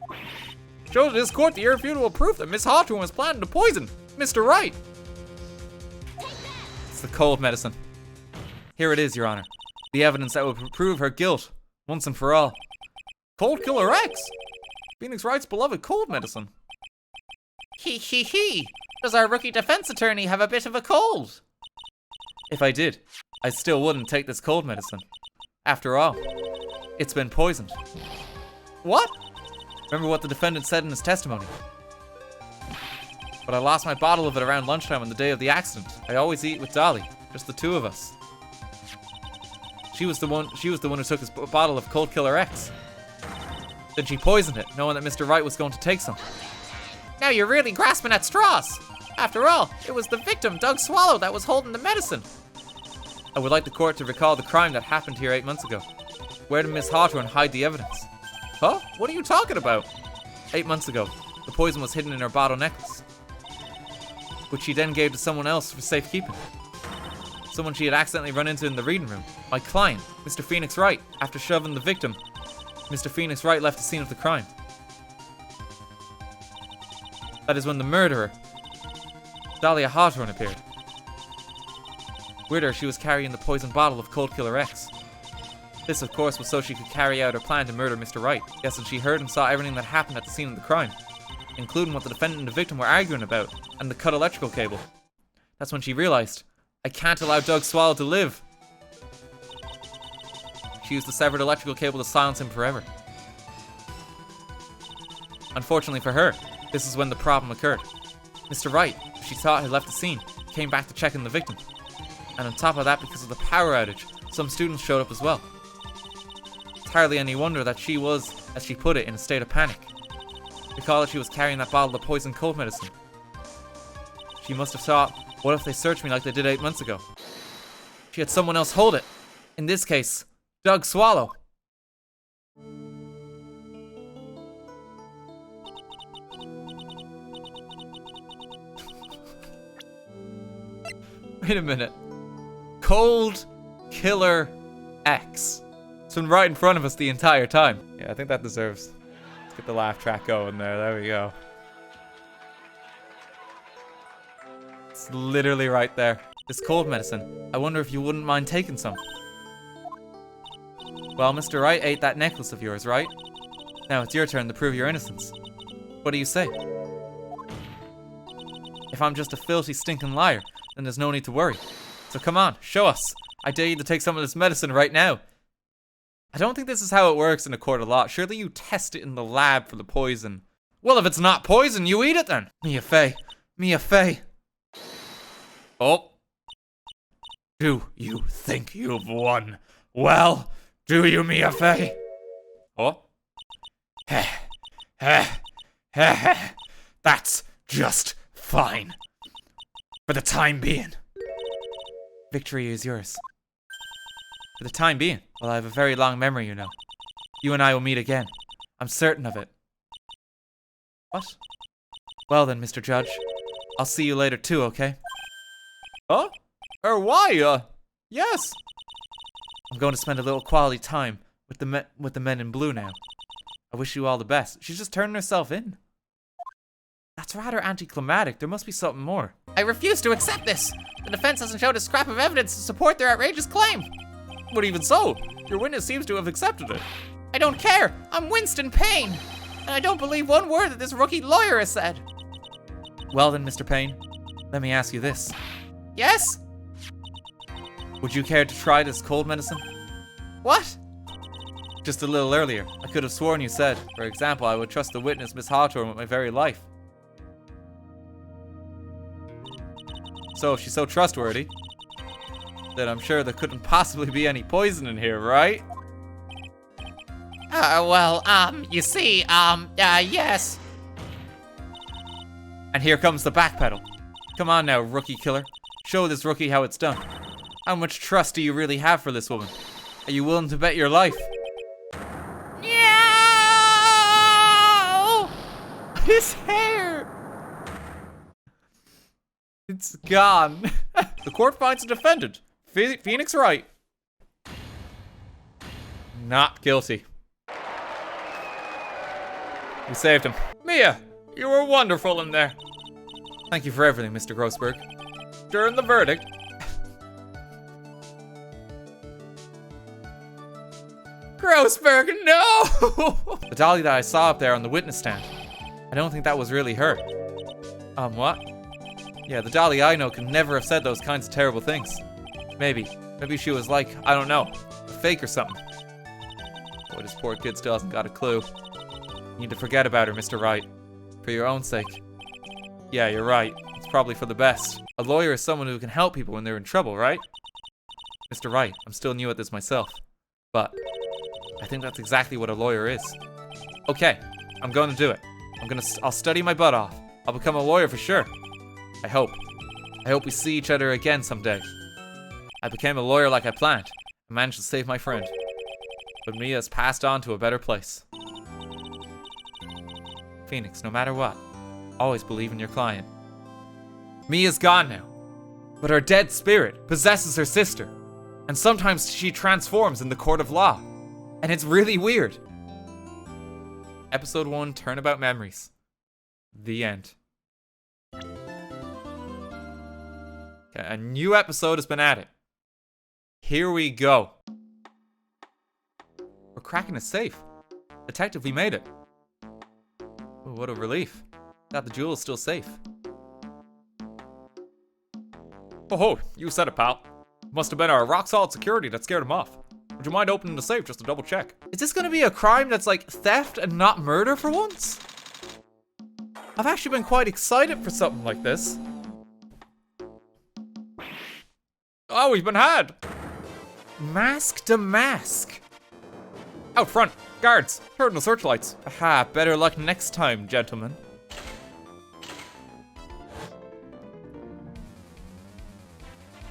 Show to this court the irrefutable proof that Miss Hawthorne was planning to poison Mr. Wright. It's the cold medicine. Here it is, Your Honor. The evidence that will prove her guilt, once and for all. Cold Killer X? Phoenix Wright's beloved cold medicine. He. Does our rookie defense attorney have a bit of a cold? If I did, I still wouldn't take this cold medicine. After all, it's been poisoned. What? Remember what the defendant said in his testimony? But I lost my bottle of it around lunchtime on the day of the accident. I always eat with Dolly, just the two of us. She was the one who took his bottle of Cold Killer X. Then she poisoned it, knowing that Mr. Wright was going to take some. Now you're really grasping at straws. After all, it was the victim, Doug Swallow, that was holding the medicine. I would like the court to recall the crime that happened here 8 months ago. Where did Miss Hawthorne hide the evidence? Huh? What are you talking about? 8 months ago, the poison was hidden in her bottle necklace, which she then gave to someone else for safekeeping. Someone she had accidentally run into in the reading room. My client, Mr. Phoenix Wright. After shoving the victim, Mr. Phoenix Wright left the scene of the crime. That is when the murderer, Dahlia Hawthorne, appeared. With her, she was carrying the poisoned bottle of Cold Killer X. This, of course, was so she could carry out her plan to murder Mr. Wright. Yes, and she heard and saw everything that happened at the scene of the crime, including what the defendant and the victim were arguing about, and the cut electrical cable. That's when she realized, I can't allow Doug Swallow to live. She used the severed electrical cable to silence him forever. Unfortunately for her, this is when the problem occurred. Mr. Wright, who she thought had left the scene, came back to check on the victim. And on top of that, because of the power outage, some students showed up as well. It's hardly any wonder that she was, as she put it, in a state of panic. Recall that she was carrying that bottle of poison cold medicine. She must have thought, what if they searched me like they did 8 months ago? She had someone else hold it. In this case, Doug Swallow. Wait a minute. Cold Killer X. It's been right in front of us the entire time. Yeah, I think that deserves. Let's get the laugh track going there. There we go. It's literally right there. This cold medicine. I wonder if you wouldn't mind taking some. Well, Mr. Wright ate that necklace of yours, right? Now it's your turn to prove your innocence. What do you say? If I'm just a filthy, stinking liar, then there's no need to worry. So come on, show us. I dare you to take some of this medicine right now. I don't think this is how it works in a court of law. Surely you test it in the lab for the poison. Well, if it's not poison, you eat it then. Mia Fey. Mia Fey. Oh. Do you think you've won? Well, do you, Mia Fey? Oh. That's just fine. For the time being. Victory is yours. For the time being. Well, I have a very long memory, you know. You and I will meet again. I'm certain of it. What? Well then, Mr. Judge. I'll see you later too, okay? Huh? Or why? Yes. I'm going to spend a little quality time with the men in blue now. I wish you all the best. She's just turning herself in. That's rather anticlimactic. There must be something more. I refuse to accept this. The defense hasn't showed a scrap of evidence to support their outrageous claim. But even so, your witness seems to have accepted it. I don't care. I'm Winston Payne. And I don't believe one word that this rookie lawyer has said. Well then, Mr. Payne, let me ask you this. Yes? Would you care to try this cold medicine? What? Just a little earlier, I could have sworn you said, for example, I would trust the witness, Miss Hawthorne, with my very life. So if she's so trustworthy, then I'm sure there couldn't possibly be any poison in here, right? You see, yes. And here comes the backpedal. Come on now, rookie killer. Show this rookie how it's done. How much trust do you really have for this woman? Are you willing to bet your life? No! His hair! It's gone. The court finds the defendant, Phoenix Wright, not guilty. You saved him. Mia, you were wonderful in there. Thank you for everything, Mr. Grossberg. During the verdict. Grossberg, no! The dolly that I saw up there on the witness stand. I don't think that was really her. What? Yeah, the dolly I know could never have said those kinds of terrible things. Maybe she was like, I don't know, a fake or something. Boy, this poor kid still hasn't got a clue. You need to forget about her, Mr. Wright. For your own sake. Yeah, you're right. It's probably for the best. A lawyer is someone who can help people when they're in trouble, right? Mr. Wright, I'm still new at this myself. But I think that's exactly what a lawyer is. Okay, I'm going to do it. I'll study my butt off. I'll become a lawyer for sure. I hope we see each other again someday. I became a lawyer like I planned. I managed to save my friend. But Mia has passed on to a better place. Phoenix, no matter what, always believe in your client. Mia's gone now, but her dead spirit possesses her sister, and sometimes she transforms in the court of law, and it's really weird. Episode 1, Turnabout Memories. The end. Okay, a new episode has been added. Here we go. We're cracking a safe. Detective, we made it. Ooh, what a relief. That the jewel is still safe. Oh, you said it, pal. Must have been our rock-solid security that scared him off. Would you mind opening the safe just to double check? Is this gonna be a crime that's like theft and not murder for once? I've actually been quite excited for something like this. Oh, we've been had! Mask to mask. Out front, guards, turn the searchlights. Aha, better luck next time, gentlemen.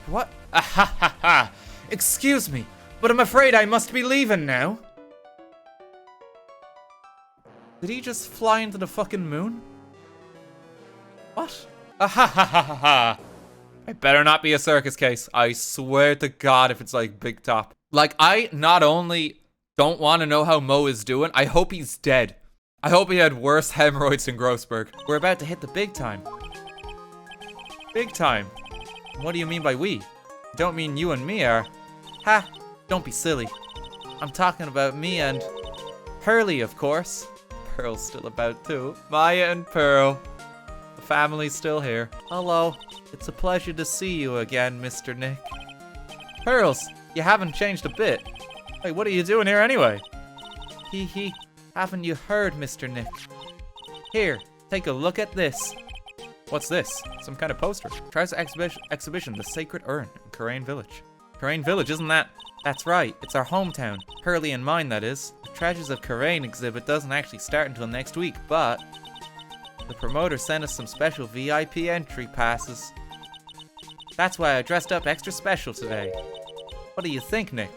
What? Ah ha. Excuse me, but I'm afraid I must be leaving now. Did he just fly into the fucking moon? What? Ah ha. It better not be a circus case. I swear to God if it's like Big Top. Like, I not only don't want to know how Mo is doing, I hope he's dead. I hope he had worse hemorrhoids than Grossberg. We're about to hit the big time. Big time? What do you mean by we? I don't mean you and me are. Ha! Don't be silly. I'm talking about me and Pearly, of course. Pearl's still about too. Maya and Pearl. the family's still here. Hello. It's a pleasure to see you again, Mr. Nick. Pearls, you haven't changed a bit. Wait, what are you doing here anyway? Hee. Haven't you heard, Mr. Nick? Here, take a look at this. What's this? Some kind of poster. Tries exhibition, The Sacred Urn in Karain Village. Karain Village, isn't that? That's right, it's our hometown. Pearly and mine, that is. The Treasures of Karain exhibit doesn't actually start until next week, but the promoter sent us some special VIP entry passes. That's why I dressed up extra special today. What do you think, Nick?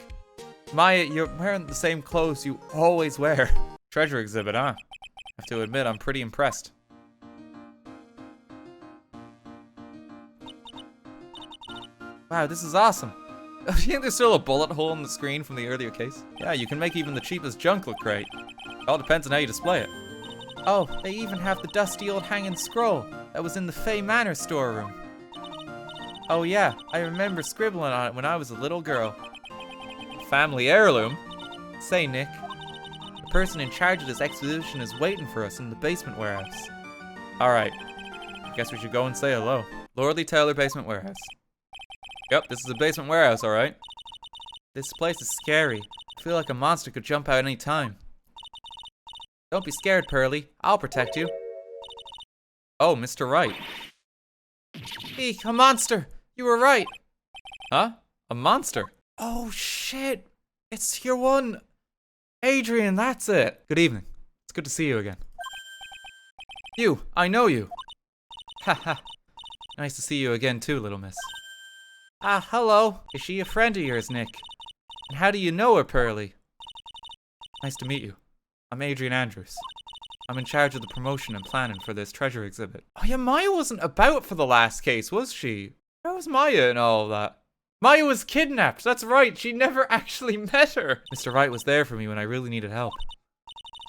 Maya, you're wearing the same clothes you always wear. Treasure exhibit, huh? I have to admit, I'm pretty impressed. Wow, this is awesome. Do you think there's still a bullet hole in the screen from the earlier case? Yeah, you can make even the cheapest junk look great. It all depends on how you display it. Oh, they even have the dusty old hanging scroll that was in the Fay Manor storeroom. Oh yeah, I remember scribbling on it when I was a little girl. Family heirloom? Say, Nick, the person in charge of this exhibition is waiting for us in the basement warehouse. Alright, I guess we should go and say hello. Lordly Taylor Basement Warehouse. Yep, this is a basement warehouse, alright. This place is scary. I feel like a monster could jump out any time. Don't be scared, Pearly. I'll protect you. Oh, Mr. Wright. Eek, a monster! You were right! Huh? A monster? Oh, shit! It's your one... Adrian, that's it! Good evening. It's good to see you again. You! I know you! Haha. Nice to see you again too, little miss. Ah, hello. Is she a friend of yours, Nick? And how do you know her, Pearly? Nice to meet you. I'm Adrian Andrews. I'm in charge of the promotion and planning for this treasure exhibit. Oh yeah, Maya wasn't about for the last case, was she? Where was Maya and all that? Maya was kidnapped, that's right, she never actually met her. Mr. Wright was there for me when I really needed help.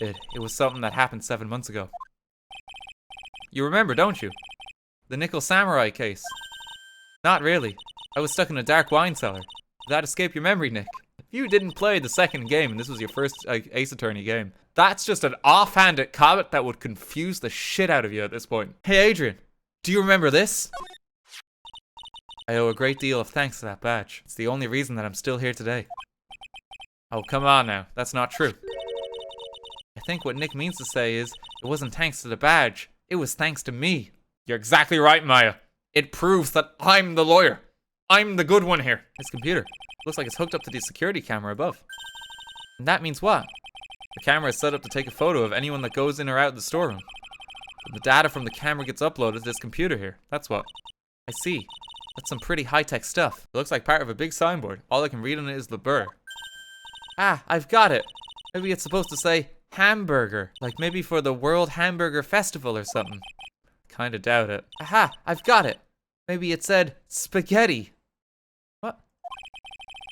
It was something that happened 7 months ago. You remember, don't you? The Nickel Samurai case. Not really. I was stuck in a dark wine cellar. Did that escape your memory, Nick? If you didn't play the second game and this was your first Ace Attorney game, that's just an offhanded comment that would confuse the shit out of you at this point. Hey Adrian, do you remember this? I owe a great deal of thanks to that badge. It's the only reason that I'm still here today. Oh, come on now. That's not true. I think what Nick means to say is, it wasn't thanks to the badge. It was thanks to me. You're exactly right, Maya. It proves that I'm the lawyer. I'm the good one here. This computer looks like it's hooked up to the security camera above. And that means what? The camera is set up to take a photo of anyone that goes in or out of the storeroom. The data from the camera gets uploaded to this computer here. That's what. I see. That's some pretty high-tech stuff. It looks like part of a big signboard. All I can read on it is the burr. Ah, I've got it. Maybe it's supposed to say hamburger. Like maybe for the World Hamburger Festival or something. Kinda doubt it. Aha, I've got it. Maybe it said spaghetti. What?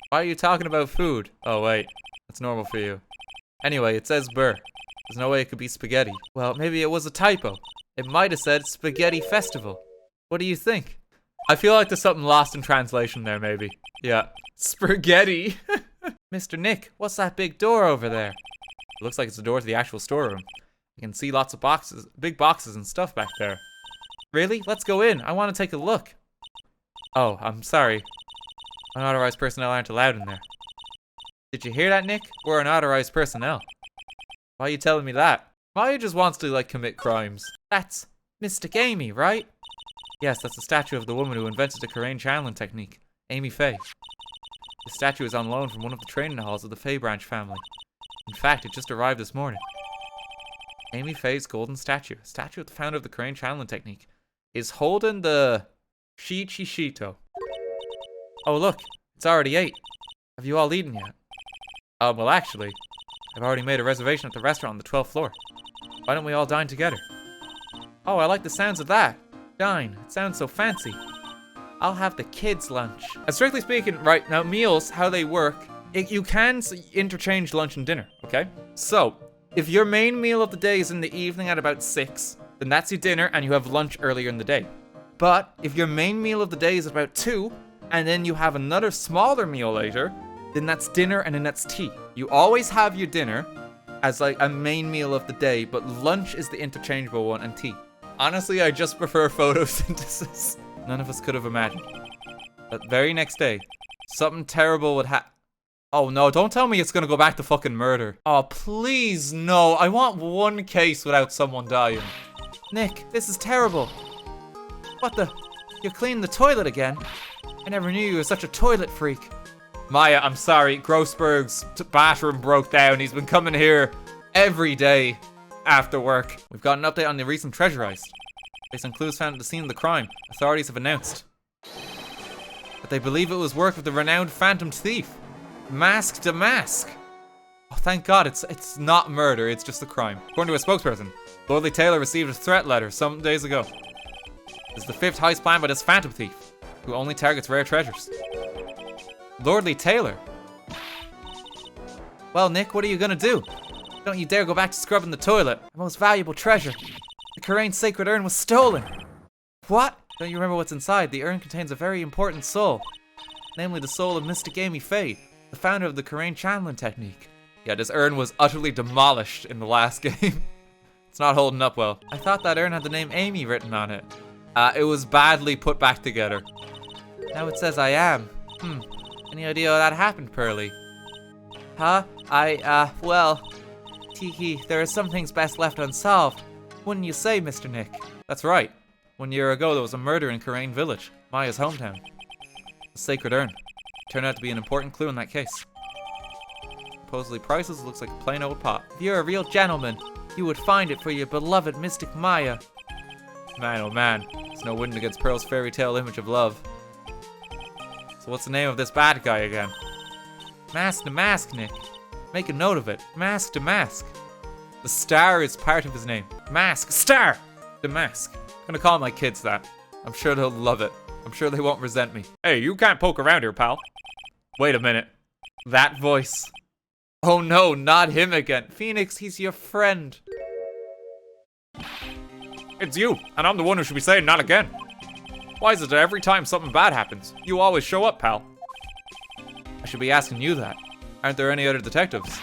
Why are you talking about food? Oh wait, that's normal for you. Anyway, it says burr. There's no way it could be spaghetti. Well, maybe it was a typo. It might have said Spaghetti Festival. What do you think? I feel like there's something lost in translation there, maybe. Yeah. Spaghetti. Mr. Nick, what's that big door over there? It looks like it's the door to the actual storeroom. I can see lots of boxes, big boxes and stuff back there. Really? Let's go in. I want to take a look. Oh, I'm sorry. Unauthorized personnel aren't allowed in there. Did you hear that, Nick? We're unauthorized personnel. Why are you telling me that? Maya just wants to, like, commit crimes. That's Mystic Amy, right? Yes, that's the statue of the woman who invented the Karain channeling technique, Amy Faye. The statue is on loan from one of the training halls of the Faye branch family. In fact, it just arrived this morning. Amy Faye's golden statue, a statue of the founder of the Karain channeling technique, is holding the Shichishito. Oh look, it's already 8. Have you all eaten yet? Well actually, I've already made a reservation at the restaurant on the 12th floor. Why don't we all dine together? Oh, I like the sounds of that. Dine, it sounds so fancy. I'll have the kids' lunch. Strictly speaking, right, now meals, how they work, you can interchange lunch and dinner, okay? So, if your main meal of the day is in the evening at about 6, then that's your dinner and you have lunch earlier in the day. But if your main meal of the day is about 2, and then you have another smaller meal later, then that's dinner and then that's tea. You always have your dinner as like a main meal of the day, but lunch is the interchangeable one and tea. Honestly, I just prefer photosynthesis. None of us could have imagined. That very next day, something terrible would happen. Oh no, don't tell me it's gonna go back to fucking murder. Oh, please, no. I want one case without someone dying. Nick, this is terrible. What the? You cleaned the toilet again? I never knew you were such a toilet freak. Maya, I'm sorry. Grossberg's bathroom broke down. He's been coming here every day after work. We've got an update on the recent treasure heist. Based on clues found at the scene of the crime, authorities have announced that they believe it was work of the renowned phantom thief, Mask to Mask. Oh, thank God, it's not murder, it's just a crime. According to a spokesperson, Lordly Taylor received a threat letter some days ago. This is the 5th heist planned by this phantom thief, who only targets rare treasures. Lordly Taylor? Well, Nick, what are you gonna do? Don't you dare go back to scrubbing the toilet. Our most valuable treasure. The Karain sacred urn was stolen. What? Don't you remember what's inside? The urn contains a very important soul. Namely the soul of Mystic Amy Faye, the founder of the Karain channeling technique. Yeah, this urn was utterly demolished in the last game. It's not holding up well. I thought that urn had the name Amy written on it. It was badly put back together. Now it says I am. Any idea how that happened, Pearly? Huh? Well... Tiki, there are some things best left unsolved. Wouldn't you say, Mr. Nick? That's right. 1 year ago, there was a murder in Karain Village, Maya's hometown. The sacred urn. Turned out to be an important clue in that case. Supposedly priceless, looks like a plain old pot. If you're a real gentleman, you would find it for your beloved mystic Maya. Man, oh man. There's no winning against Pearl's fairy tale image of love. So what's the name of this bad guy again? Mask to Mask, Nick. Make a note of it. Mask to Mask. The star is part of his name. Mask. Star! The Mask. I'm gonna call my kids that. I'm sure they'll love it. I'm sure they won't resent me. Hey, you can't poke around here, pal. Wait a minute. That voice. Oh no, not him again. Phoenix, he's your friend. It's you, and I'm the one who should be saying not again. Why is it that every time something bad happens, you always show up, pal? I should be asking you that. Aren't there any other detectives?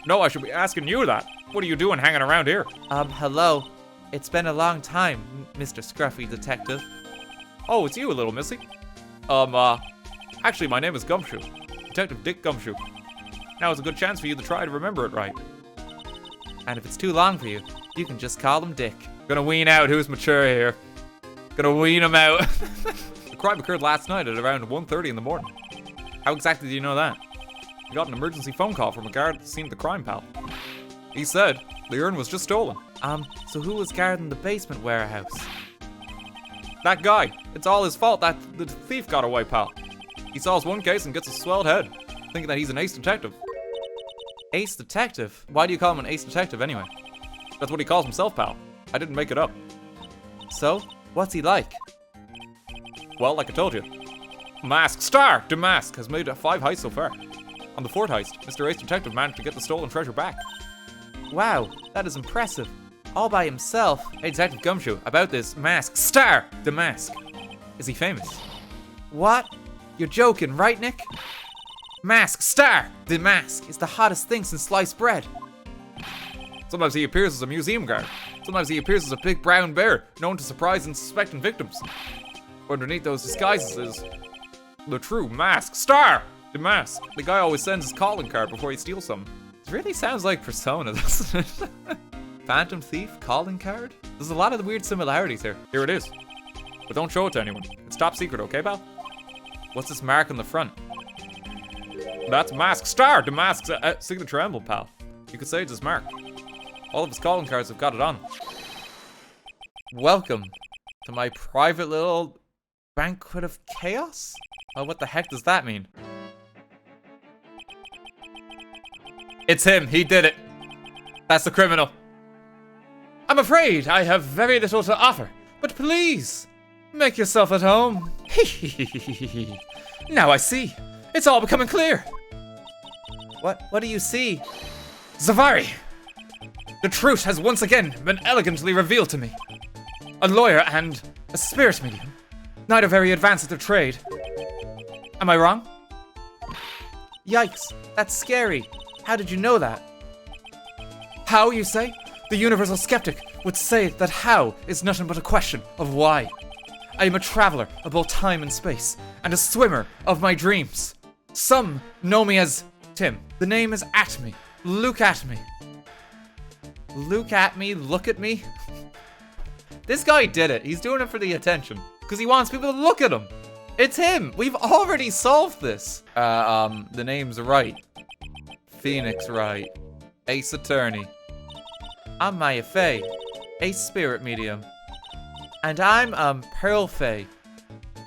No, I should be asking you that. What are you doing hanging around here? Hello. It's been a long time, Mr. Scruffy Detective. Oh, it's you, little missy. Actually, my name is Gumshoe. Detective Dick Gumshoe. Now is a good chance for you to try to remember it right. And if it's too long for you, you can just call him Dick. Gonna wean out who's mature here. Gonna wean him out. The crime occurred last night at around 1:30 in the morning. How exactly do you know that? I got an emergency phone call from a guard at the scene of the crime, pal. He said the urn was just stolen. So who was guarding the basement warehouse? That guy. It's all his fault that the thief got away, pal. He solves one case and gets a swelled head, thinking that he's an ace detective. Ace detective? Why do you call him an ace detective anyway? That's what he calls himself, pal. I didn't make it up. So, what's he like? Well, like I told you. Mask Star Damask has made 5 heists so far. On the 4th heist, Mr. Ace Detective managed to get the stolen treasure back. Wow, that is impressive. All by himself. Hey, Detective Gumshoe, about this Mask Star Damask. Is he famous? What? You're joking, right, Nick? Mask Star Damask is the hottest thing since sliced bread. Sometimes he appears as a museum guard. Sometimes he appears as a big brown bear, known to surprise unsuspecting victims. Underneath those disguises is the true Mask Star Damask. The guy always sends his calling card before he steals something. It really sounds like Persona, doesn't it? Phantom Thief, calling card? There's a lot of weird similarities here. Here it is. But don't show it to anyone. It's top secret, okay, pal? What's this mark on the front? That's Mask Star Damask's signature emblem, pal. You could say it's his mark. All of his calling cards have got it on. Welcome to my private little banquet of chaos? Oh, what the heck does that mean? It's him, he did it. That's the criminal. I'm afraid I have very little to offer, but please, make yourself at home. Now I see. It's all becoming clear. What do you see? Zavari! The truth has once again been elegantly revealed to me. A lawyer and a spirit medium. Neither very advanced at their trade. Am I wrong? Yikes, that's scary. How did you know that? How, you say? The universal skeptic would say that how is nothing but a question of why. I am a traveler of both time and space, and a swimmer of my dreams. Some know me as Tim. The name is at me. Look at me. Look at me, look at me. This guy did it. He's doing it for the attention. Because he wants people to look at him. It's him. We've already solved this. The name's Wright. Phoenix Wright. Ace Attorney. I'm Maya Faye. Ace Spirit Medium. And I'm, Pearl Faye.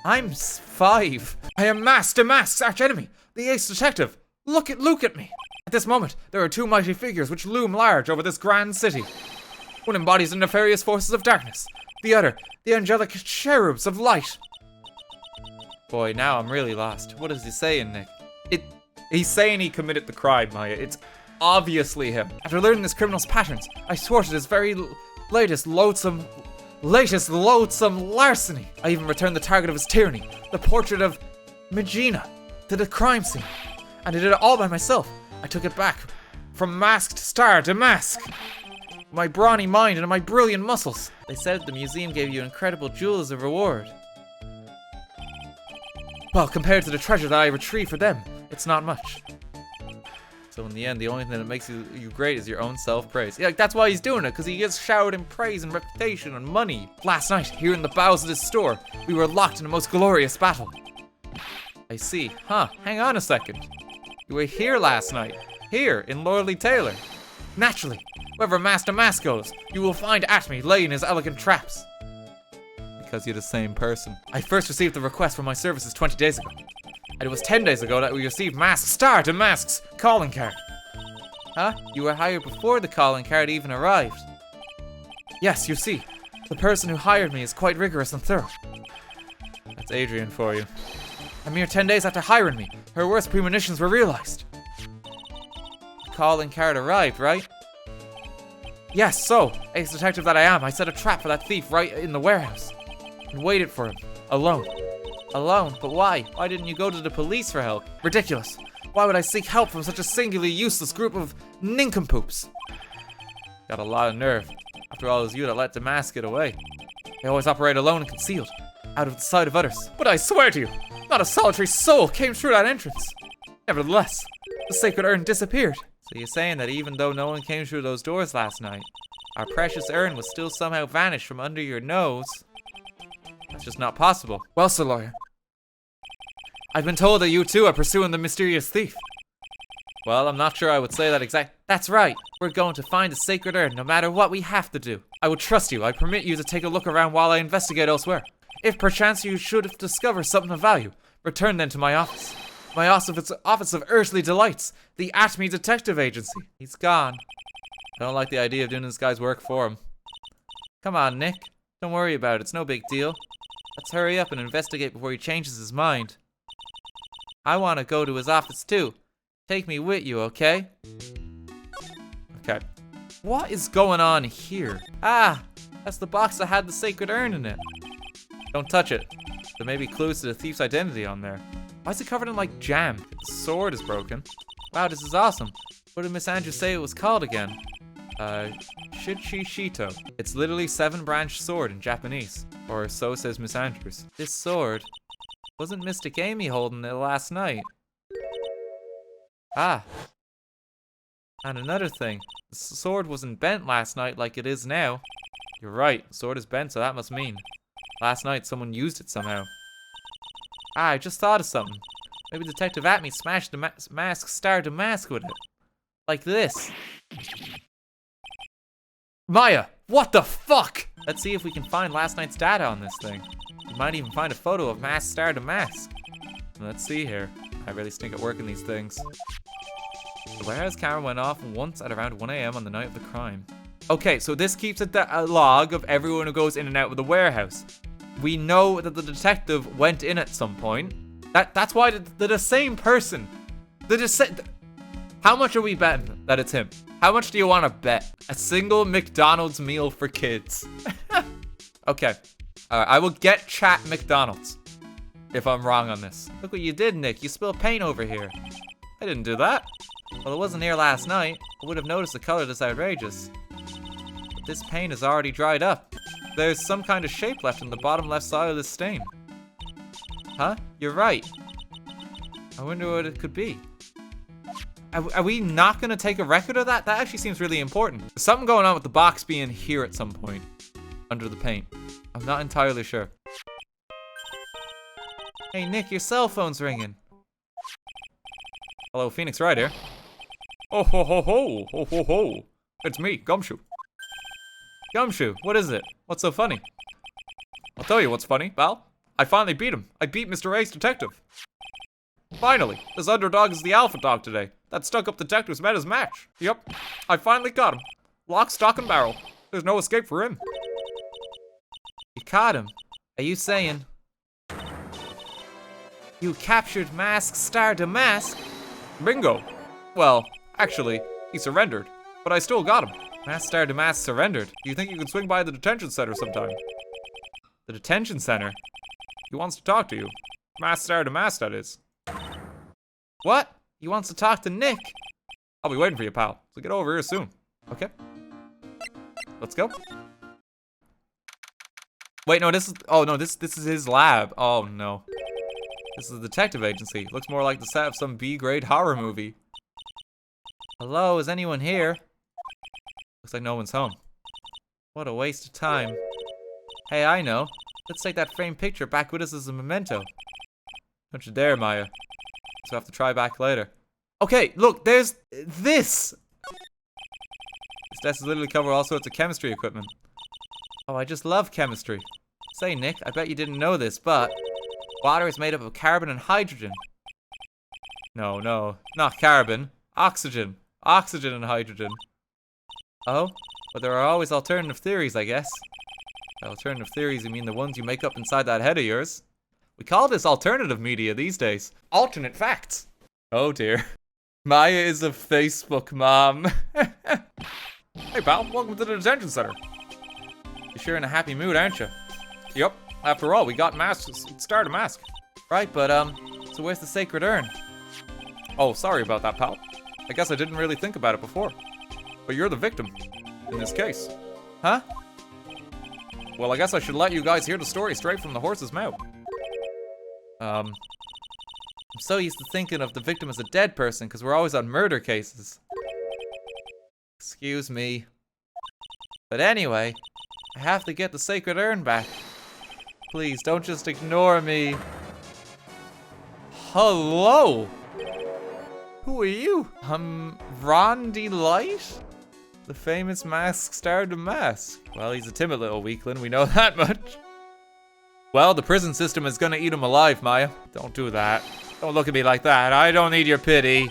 I'm 5. I am Master Mask's archenemy, the Ace Detective. Look at me. At this moment, there are 2 mighty figures which loom large over this grand city. One embodies the nefarious forces of darkness. The other, the angelic cherubs of light. Boy, now I'm really lost. What is he saying, Nick? He's saying he committed the crime, Maya. It's obviously him. After learning this criminal's patterns, I thwarted his very latest loathsome larceny. I even returned the target of his tyranny, the portrait of Megina, to the crime scene. And I did it all by myself. I took it back, from masked star to mask. My brawny mind and my brilliant muscles. They said the museum gave you an incredible jewel as a reward. Well, compared to the treasure that I retrieved for them, it's not much. So in the end, the only thing that makes you great is your own self-praise. Yeah, that's why he's doing it, because he gets showered in praise and reputation and money. Last night, here in the bowels of this store, we were locked in a most glorious battle. I see. Huh, hang on a second. You were here last night. Here, in Lordly Taylor. Naturally, wherever Master Mask goes, you will find Atme laying his elegant traps. Because you're the same person. I first received the request for my services 20 days ago. And it was 10 days ago that we received Mask Star to Mask's calling card. Huh? You were hired before the calling card even arrived. Yes, you see, the person who hired me is quite rigorous and thorough. That's Adrian for you. A mere 10 days after hiring me, her worst premonitions were realized. The calling card arrived, right? Yes, so, Ace Detective that I am, I set a trap for that thief right in the warehouse. And waited for him, alone. Alone? But why? Why didn't you go to the police for help? Ridiculous. Why would I seek help from such a singularly useless group of nincompoops? Got a lot of nerve. After all, it was you that let Damask get away. They always operate alone and concealed, out of the sight of others. But I swear to you, not a solitary soul came through that entrance. Nevertheless, the sacred urn disappeared. So you're saying that even though no one came through those doors last night, our precious urn was still somehow vanished from under your nose? That's just not possible. Well, Sir Lawyer, I've been told that you too are pursuing the mysterious thief. Well, I'm not sure I would say that exact. That's right. We're going to find the sacred urn no matter what we have to do. I would trust you. I permit you to take a look around while I investigate elsewhere. If perchance you should discover something of value, return then to my office. My office of earthly delights, the Atme Detective Agency. He's gone. I don't like the idea of doing this guy's work for him. Come on, Nick. Don't worry about it. It's no big deal. Let's hurry up and investigate before he changes his mind. I want to go to his office too. Take me with you, okay? Okay. What is going on here? Ah, that's the box that had the sacred urn in it. Don't touch it. There may be clues to the thief's identity on there. Why is it covered in like jam? The sword is broken. Wow, this is awesome. What did Miss Andrews say it was called again? Shichishito. It's literally 7-branch sword in Japanese. Or so says Miss Andrews. This sword, wasn't Mystic Amy holding it last night? Ah. And another thing, the sword wasn't bent last night like it is now. You're right, the sword is bent, so that must mean last night someone used it somehow. Ah, I just thought of something. Maybe Detective Atme smashed the mask star to mask with it. Like this. Maya, what the fuck? Let's see if we can find last night's data on this thing. We might even find a photo of mask star to mask. Let's see here. I really stink at working these things. The warehouse camera went off once at around 1 AM on the night of the crime. Okay, so this keeps a log of everyone who goes in and out of the warehouse. We know that the detective went in at some point. That's why the same person. How much are we betting that it's him? How much do you want to bet? A single McDonald's meal for kids. Okay. I will get chat McDonald's if I'm wrong on this. Look what you did, Nick. You spilled paint over here. I didn't do that. Well, it wasn't here last night. I would have noticed the color this outrageous. this paint is already dried up. There's some kind of shape left in the bottom left side of this stain. Huh? You're right. I wonder what it could be. Are we not gonna take a record of that? That actually seems really important. There's something going on with the box being here at some point. Under the paint. I'm not entirely sure. Hey Nick, your cell phone's ringing. Hello, Phoenix Wright here. Oh ho ho ho, ho ho ho. It's me, Gumshoe. Gumshoe, what is it? What's so funny? I'll tell you what's funny, pal. I finally beat him. I beat Mr. Ace Detective. Finally, this underdog is the alpha dog today. That stuck-up detective's met his match. Yep, I finally got him. Lock, stock, and barrel. There's no escape for him. You caught him. Are you saying you captured Mask Star Damask? Bingo. Well, actually, he surrendered, but I still got him. Mask Star Damask surrendered. Do you think you can swing by the detention center sometime? The detention center? He wants to talk to you. Mask Star Damask, that is. What? He wants to talk to Nick? I'll be waiting for you, pal. So get over here soon. Okay? Let's go. Wait, no, this is... Oh, no, this is his lab. Oh, no. This is a detective agency. Looks more like the set of some B-grade horror movie. Hello, is anyone here? Looks like no one's home. What a waste of time. Hey, I know. Let's take that framed picture back with us as a memento. Don't you dare, Maya. So I have to try back later. Okay, look, there's this. This desk is literally covered with all sorts of chemistry equipment. Oh, I just love chemistry. Say, Nick, I bet you didn't know this, but water is made up of carbon and hydrogen. No, not carbon. Oxygen. Oxygen and hydrogen. Oh, but there are always alternative theories, I guess. By alternative theories, you mean the ones you make up inside that head of yours. We call this alternative media these days. Alternate facts. Oh dear. Maya is a Facebook mom. Hey pal, welcome to the detention center. You're sure in a happy mood, aren't you? Yep. After all, we got masks. Start a mask. Right, but so where's the sacred urn? Oh, sorry about that, pal. I guess I didn't really think about it before. But you're the victim in this case. Huh? Well, I guess I should let you guys hear the story straight from the horse's mouth. I'm so used to thinking of the victim as a dead person because we're always on murder cases. Excuse me. But anyway, I have to get the sacred urn back. Please, don't just ignore me. Hello? Who are you? Ron Delight? The famous Mask Star Damask. Well, he's a timid little weakling, we know that much. Well, the prison system is gonna eat him alive, Maya. Don't do that. Don't look at me like that. I don't need your pity.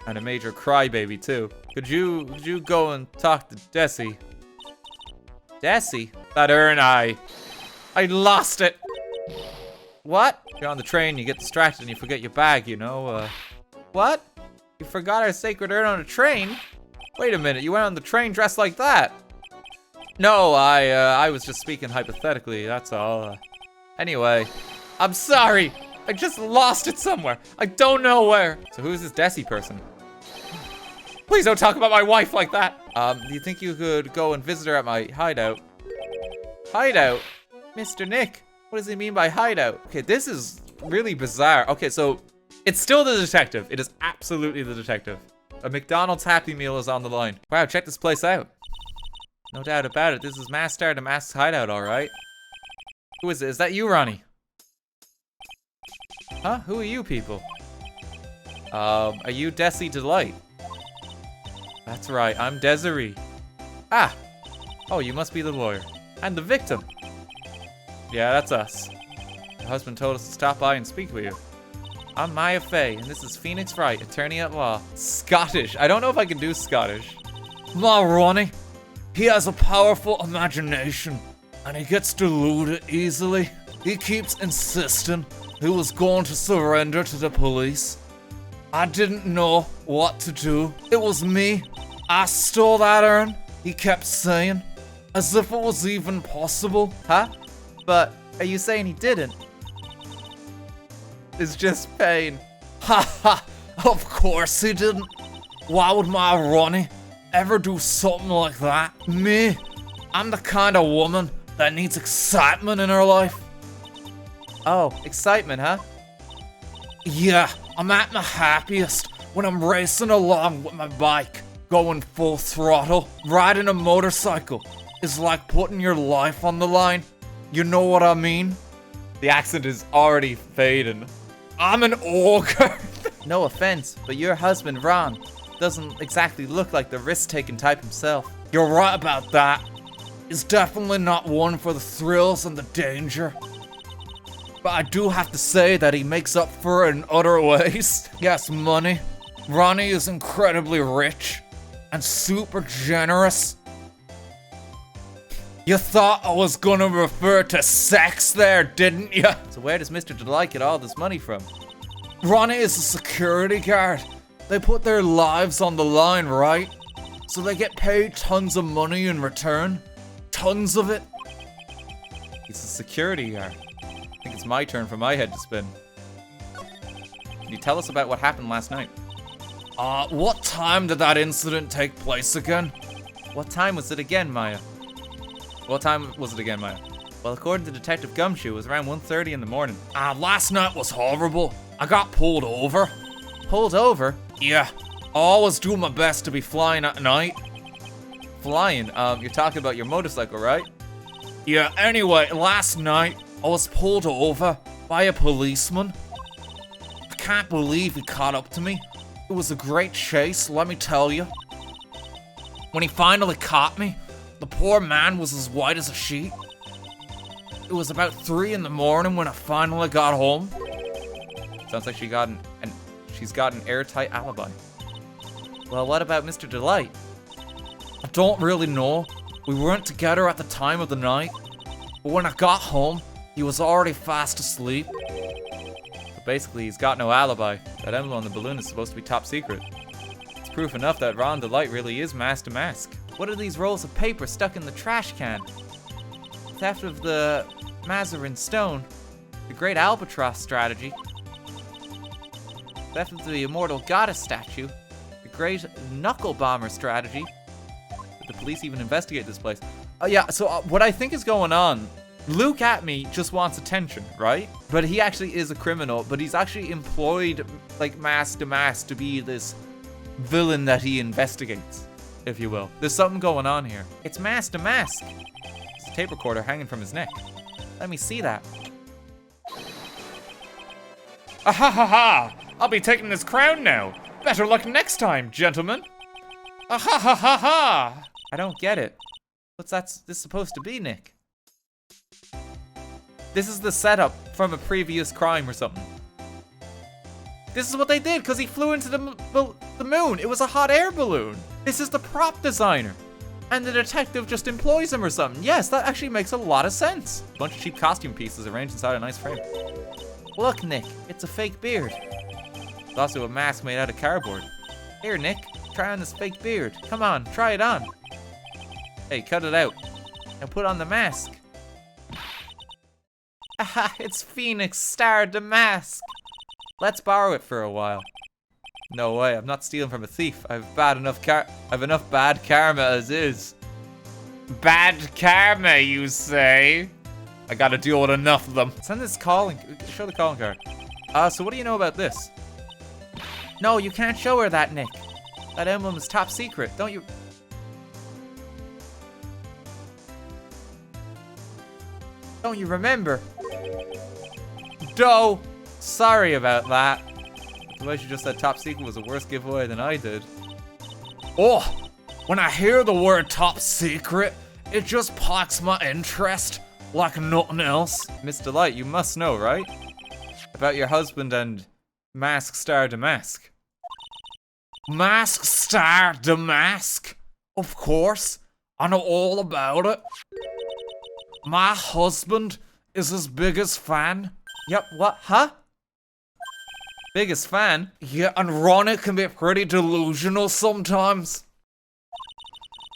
And a major crybaby, too. Could you go and talk to Desi? Desi? That urn, I lost it. What? You're on the train, you get distracted and you forget your bag, you know, What? You forgot our sacred urn on a train? Wait a minute, you went on the train dressed like that. No, I was just speaking hypothetically, that's all. Anyway, I'm sorry. I just lost it somewhere. I don't know where. So who's this Desi person? Please don't talk about my wife like that. Do you think you could go and visit her at my hideout? Hideout? Mr. Nick, what does he mean by hideout? Okay, this is really bizarre. Okay, so it's still the detective. It is absolutely the detective. A McDonald's Happy Meal is on the line. Wow, check this place out. No doubt about it. This is Mask Star Damask's hideout, all right. Who is it? Is that you, Ronnie? Huh? Who are you people? Are you Desi Delight? That's right, I'm Desiree. Ah! Oh, you must be the lawyer. And the victim. Yeah, that's us. Your husband told us to stop by and speak with you. I'm Maya Fey, and this is Phoenix Wright, attorney at law. Scottish. I don't know if I can do Scottish. My Ronnie, he has a powerful imagination, and he gets deluded easily. He keeps insisting he was going to surrender to the police. I didn't know what to do. It was me. I stole that urn, he kept saying, as if it was even possible. Huh? But are you saying he didn't? It's just pain. Ha ha! Of course he didn't. Why would my Ronnie ever do something like that? Me, I'm the kind of woman that needs excitement in her life. Oh, excitement, huh? Yeah, I'm at my happiest when I'm racing along with my bike, going full throttle. Riding a motorcycle is like putting your life on the line. You know what I mean? The accent is already fading. I'm an ogre. No offense, but your husband, Ron, doesn't exactly look like the risk-taking type himself. You're right about that. He's definitely not one for the thrills and the danger. But I do have to say that he makes up for it in other ways. Yes, money. Ronnie is incredibly rich and super generous. You thought I was gonna refer to sex there, didn't you? So where does Mr. Delight get all this money from? Ronnie is a security guard. They put their lives on the line, right? So they get paid tons of money in return. Tons of it. He's a security guard. I think it's my turn for my head to spin. Can you tell us about what happened last night? What time did that incident take place again? What time was it again, Maya? What time was it again, Maya? Well, according to Detective Gumshoe, it was around 1:30 in the morning. Last night was horrible. I got pulled over. Pulled over? Yeah. I always do my best to be flying at night. Flying? You're talking about your motorcycle, right? Yeah, anyway, last night, I was pulled over by a policeman. I can't believe he caught up to me. It was a great chase, let me tell you. When he finally caught me, the poor man was as white as a sheet. It was about 3 in the morning when I finally got home. Sounds like she's got an airtight alibi. Well, what about Mr. Delight? I don't really know. We weren't together at the time of the night. But when I got home, he was already fast asleep. So basically, he's got no alibi. That emblem on the balloon is supposed to be top secret. It's proof enough that Ron Delight really is mask to mask. What are these rolls of paper stuck in the trash can? Theft of the Mazarin Stone. The Great Albatross Strategy. Theft of the Immortal Goddess Statue. The Great Knuckle Bomber Strategy. Did the police even investigate this place? Yeah, so what I think is going on, Luke at me just wants attention, right? But he actually is a criminal, but he's actually employed, like, mask to mask to be this villain that he investigates, if you will. There's something going on here. It's mask to mask. There's a tape recorder hanging from his neck. Let me see that. Ah ha ha ha! I'll be taking this crown now. Better luck next time, gentlemen. Ah ha ha ha ha! I don't get it. What's this supposed to be, Nick? This is the setup from a previous crime or something. This is what they did, because he flew into the moon. It was a hot air balloon. This is the prop designer. And the detective just employs him or something. Yes, that actually makes a lot of sense. A bunch of cheap costume pieces arranged inside a nice frame. Look, Nick, it's a fake beard. It's also a mask made out of cardboard. Here, Nick, try on this fake beard. Come on, try it on. Hey, cut it out. Now put on the mask. Aha, it's Phoenix Star Damask. Let's borrow it for a while. No way, I'm not stealing from a thief. I have enough bad karma as is. Bad karma, you say? I gotta deal with enough of them. Send this calling, show the calling card. So what do you know about this? No, you can't show her that, Nick. That emblem is top secret, don't you? Don't you remember? Doe! Sorry about that. The way she just said top secret was a worse giveaway than I did. Oh! When I hear the word top secret, it just piques my interest like nothing else. Miss Delight, you must know, right? About your husband and Mask Star Damask. Mask Star Damask? Of course. I know all about it. My husband is his biggest fan. Yep, what? Huh? Biggest fan? Yeah, and Ronnie can be pretty delusional sometimes.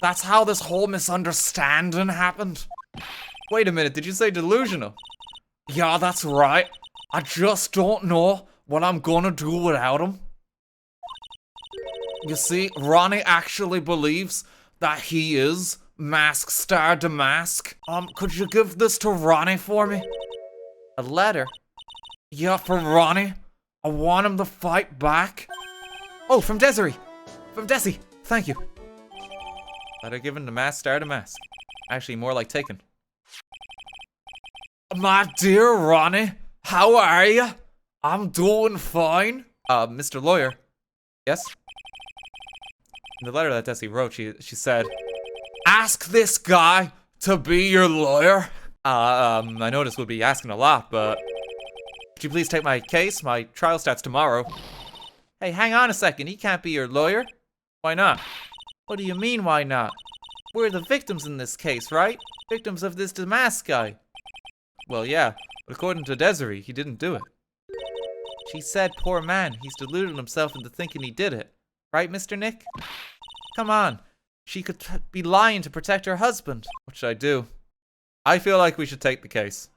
That's how this whole misunderstanding happened. Wait a minute, did you say delusional? Yeah, that's right. I just don't know what I'm gonna do without him. You see, Ronnie actually believes that he is Mask Star Damask. Could you give this to Ronnie for me? A letter? Yeah, for Ronnie. I want him to fight back. Oh, from Desiree. From Desi. Thank you. Letter given to Mask Star Damask. Actually, more like taken. My dear Ronnie, how are you? I'm doing fine. Mr. Lawyer. Yes? In the letter that Desi wrote, she said, ask this guy to be your lawyer. I know this would be asking a lot, but could you please take my case? My trial starts tomorrow. Hey, hang on a second. He can't be your lawyer. Why not? What do you mean, why not? We're the victims in this case, right? Victims of this Damask guy. Well, yeah, but according to Desiree, he didn't do it. She said, poor man, he's deluded himself into thinking he did it. Right, Mr. Nick? Come on. She could be lying to protect her husband. What should I do? I feel like we should take the case.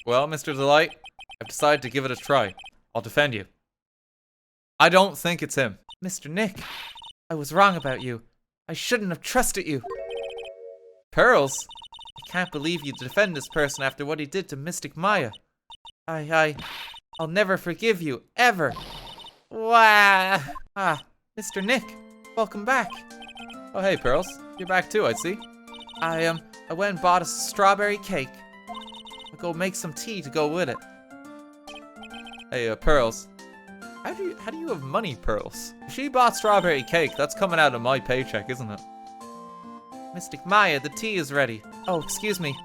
Well, Mr. Delight, I've decided to give it a try. I'll defend you. I don't think it's him. Mr. Nick, I was wrong about you. I shouldn't have trusted you. Pearls? I can't believe you defend this person after what he did to Mystic Maya. I'll never forgive you, ever. Wow. Ah, Mr. Nick, welcome back. Oh, hey, Pearls. You're back too, I see. I went and bought a strawberry cake. I'll go make some tea to go with it. Hey, Pearls. How do you have money, Pearls? If she bought strawberry cake, that's coming out of my paycheck, isn't it? Mystic Maya, the tea is ready. Oh, excuse me.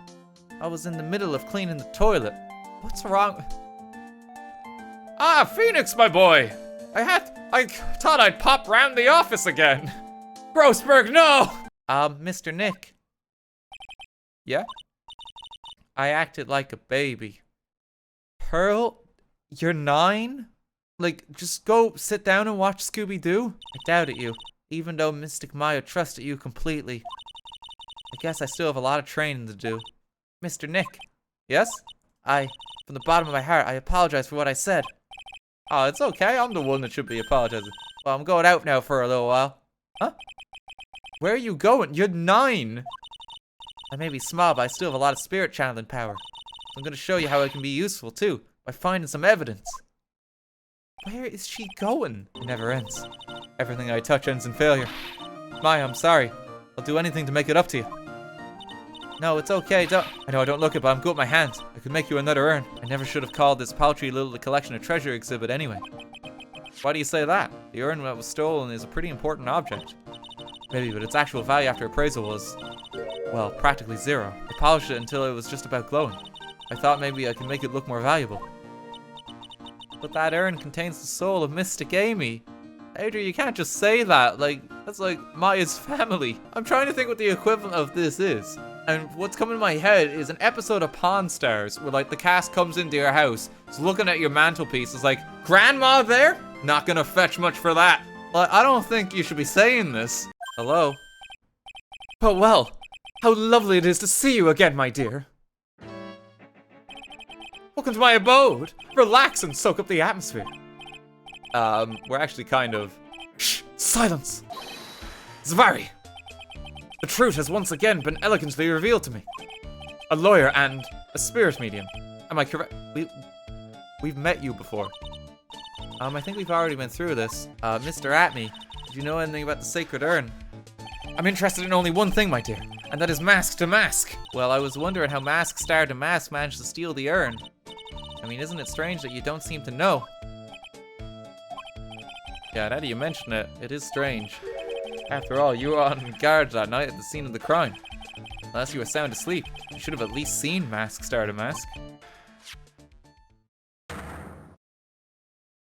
I was in the middle of cleaning the toilet. What's wrong? Ah, Phoenix, my boy. I thought I'd pop round the office again. Grossberg, no! Mr. Nick. Yeah? I acted like a baby. Pearl, you're 9? Like, just go sit down and watch Scooby-Doo? I doubted you, even though Mystic Maya trusted you completely. I guess I still have a lot of training to do. Mr. Nick. Yes? From the bottom of my heart, I apologize for what I said. Oh, it's okay. I'm the one that should be apologizing. Well, I'm going out now for a little while. Huh? Where are you going? You're 9. I may be small, but I still have a lot of spirit channeling power. I'm going to show you how it can be useful, too, by finding some evidence. Where is she going? It never ends. Everything I touch ends in failure. Maya, I'm sorry. I'll do anything to make it up to you. No, it's okay. I know I don't look it, but I'm good with my hands. I could make you another urn. I never should have called this paltry little collection a treasure exhibit anyway. Why do you say that? The urn that was stolen is a pretty important object. Maybe, but its actual value after appraisal was, well, practically 0. I polished it until it was just about glowing. I thought maybe I could make it look more valuable. But that urn contains the soul of Mystic Amy. Adrian, you can't just say that. Like, that's like Maya's family. I'm trying to think what the equivalent of this is. And what's coming to my head is an episode of Pawn Stars where, like, the cast comes into your house, is looking at your mantelpiece, is like, Grandma there? Not gonna fetch much for that. Like, I don't think you should be saying this. Hello? Oh, well, how lovely it is to see you again, my dear. Welcome to my abode. Relax and soak up the atmosphere. We're actually kind of... Shh! Silence! Zvari! The truth has once again been elegantly revealed to me. A lawyer and a spirit medium. Am I correct? We've met you before. I think we've already been through this. Mr. Atme, did you know anything about the sacred urn? I'm interested in only one thing, my dear, and that is Mask to Mask. Well, I was wondering how Mask Star Damask managed to steal the urn. I mean, isn't it strange that you don't seem to know? Yeah, now that you mention it, it is strange. After all, you were on guard that night at the scene of the crime. Unless you were sound asleep, you should have at least seen Mask Star Damask.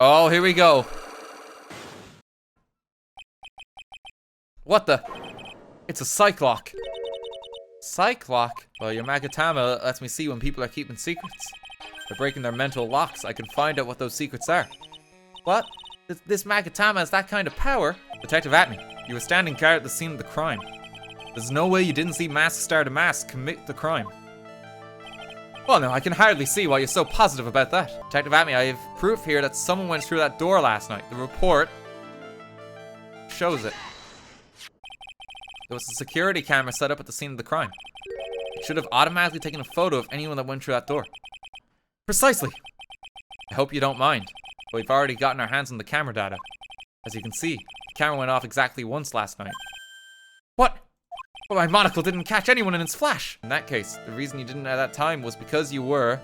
Oh, here we go. What the? It's a Cyclock. Cyclock? Well, your Magatama lets me see when people are keeping secrets. By breaking their mental locks, I can find out what those secrets are. What? This Magatama has that kind of power? Detective Atme, you were standing guard at the scene of the crime. There's no way you didn't see Mask Star Damask commit the crime. Well, no, I can hardly see why you're so positive about that. Detective Atme, I have proof here that someone went through that door last night. The report shows it. There was a security camera set up at the scene of the crime. It should have automatically taken a photo of anyone that went through that door. Precisely. I hope you don't mind, but we've already gotten our hands on the camera data. As you can see, the camera went off exactly once last night. What? Well, my monocle didn't catch anyone in its flash. In that case, the reason you didn't at that time was because you were...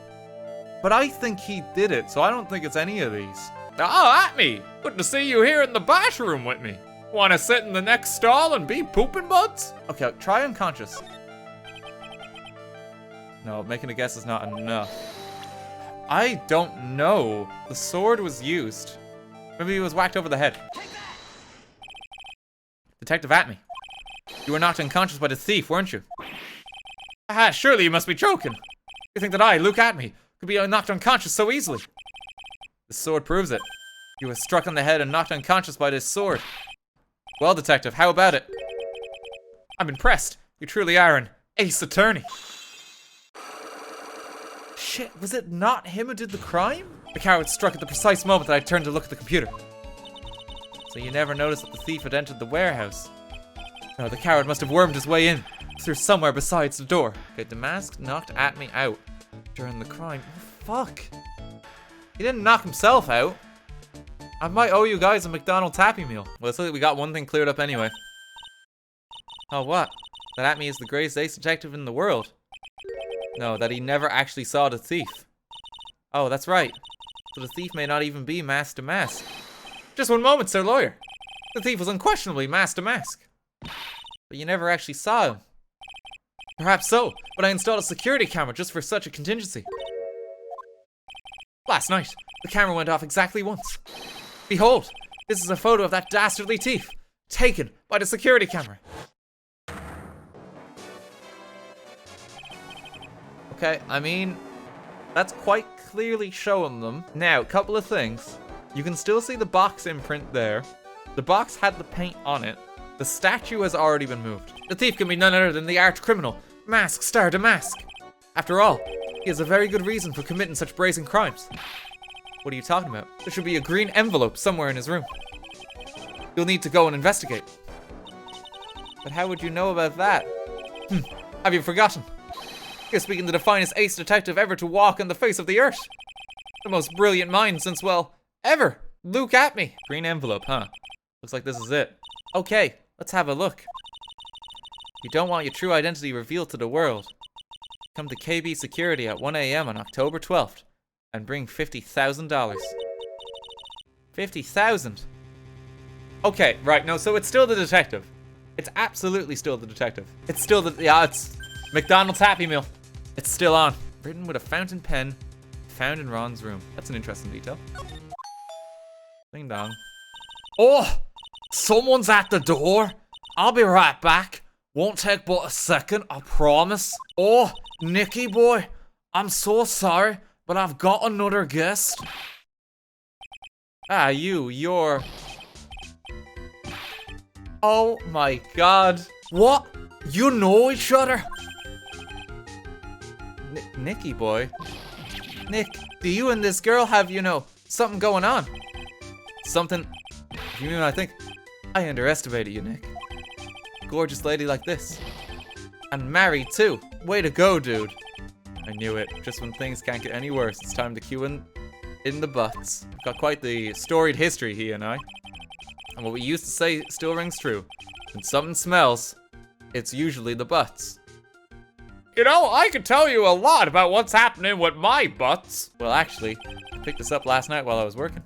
But I think he did it, so I don't think it's any of these. Oh, at me! Good to see you here in the bathroom with me. Wanna sit in the next stall and be pooping buds? Okay, try unconscious. No, making a guess is not enough. I don't know. The sword was used. Maybe he was whacked over the head. Detective Atme. You were knocked unconscious by the thief, weren't you? Ah, surely you must be joking. You think that I, Luke Atme, could be knocked unconscious so easily? The sword proves it. You were struck on the head and knocked unconscious by this sword. Well, detective, how about it? I'm impressed. You truly are an ace attorney. Shit, was it not him who did the crime? The coward struck at the precise moment that I turned to look at the computer. So you never noticed that the thief had entered the warehouse? No, the coward must have wormed his way in, through somewhere besides the door. Okay, the mask knocked Atme out during the crime. Oh, fuck. He didn't knock himself out. I might owe you guys a McDonald's Happy Meal. Well, it's like we got one thing cleared up anyway. Oh, what? That Atme is the greatest ace detective in the world. No, that he never actually saw the thief. Oh, that's right. So the thief may not even be mask to mask. Just one moment, sir lawyer. The thief was unquestionably mask to mask. But you never actually saw him. Perhaps so, but I installed a security camera just for such a contingency. Last night, the camera went off exactly once. Behold, this is a photo of that dastardly thief, taken by the security camera. Okay, I mean, that's quite clearly showing them. Now, a couple of things. You can still see the box imprint there. The box had the paint on it. The statue has already been moved. The thief can be none other than the arch criminal, Mask Star Damask. After all, he has a very good reason for committing such brazen crimes. What are you talking about? There should be a green envelope somewhere in his room. You'll need to go and investigate. But how would you know about that? Have you forgotten? You're speaking to the finest ace detective ever to walk on the face of the earth. The most brilliant mind since, well, ever. Luke Atme. Green envelope, huh? Looks like this is it. Okay, let's have a look. You don't want your true identity revealed to the world. Come to KB Security at 1 a.m. on October 12th and bring $50,000. 50,000? Okay, right, no, so it's still the detective. It's absolutely still the detective. It's still the, yeah, it's McDonald's Happy Meal. It's still on. Written with a fountain pen found in Ron's room. That's an interesting detail. Ding dong. Oh, someone's at the door. I'll be right back. Won't take but a second, I promise. Oh, Nicky boy, I'm so sorry, but I've got another guest. Ah, you're... Oh my god. What? You know each other? Nicky boy? Nick, do you and this girl have, you know, something going on? Something... You mean I think? I underestimated you, Nick. Gorgeous lady like this. And married too. Way to go, dude. I knew it. Just when things can't get any worse, it's time to cue in the butts. We've got quite the storied history, he and I. And what we used to say still rings true. When something smells, it's usually the butts. You know, I could tell you a lot about what's happening with my butts. Well, actually, I picked this up last night while I was working.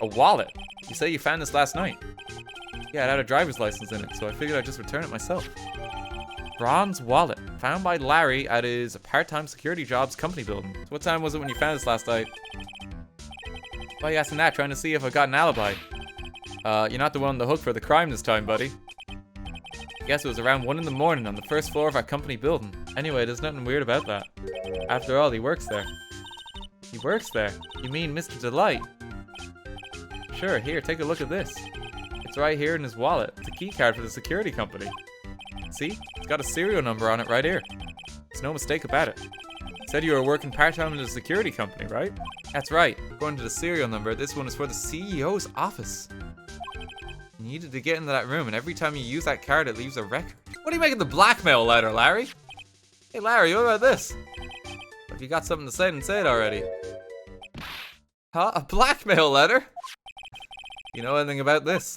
A wallet. You say you found this last night. Yeah, it had a driver's license in it, so I figured I'd just return it myself. Ron's wallet, found by Larry at his part-time security job's company building. So what time was it when you found this last night? Why are you asking that? Trying to see if I got an alibi. You're not the one on the hook for the crime this time, buddy. Guess it was around 1 in the morning on the first floor of our company building. Anyway, there's nothing weird about that. After all, he works there. He works there? You mean Mr. Delight? Sure, here, take a look at this. It's right here in his wallet. It's a key card for the security company. See? It's got a serial number on it right here. There's no mistake about it. Said you were working part-time in the security company, right? That's right. According to the serial number, this one is for the CEO's office. You needed to get into that room, and every time you use that card, it leaves a record. What are you making the blackmail letter, Larry? Hey, Larry, what about this? If you got something to say, then say it already. Huh? A blackmail letter? You know anything about this?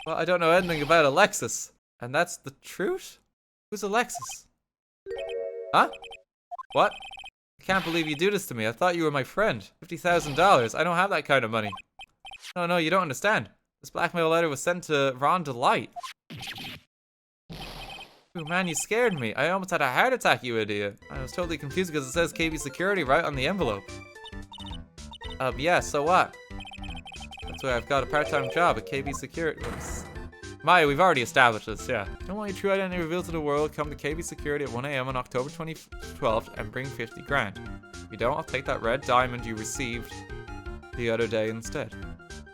Well, I don't know anything about Alexis. And that's the truth? Who's Alexis? Huh? What? I can't believe you do this to me. I thought you were my friend. $50,000. I don't have that kind of money. No, you don't understand. This blackmail letter was sent to Ron Delight. Ooh, man, you scared me. I almost had a heart attack, you idiot. I was totally confused because it says KB Security right on the envelope. Yeah, so what? That's why I've got a part-time job at KB Security. Oops. Maya, we've already established this, yeah. Don't want your true identity revealed to the world. Come to KB Security at 1 a.m. on October 2012 and bring 50 grand. If you don't, I'll take that red diamond you received the other day instead.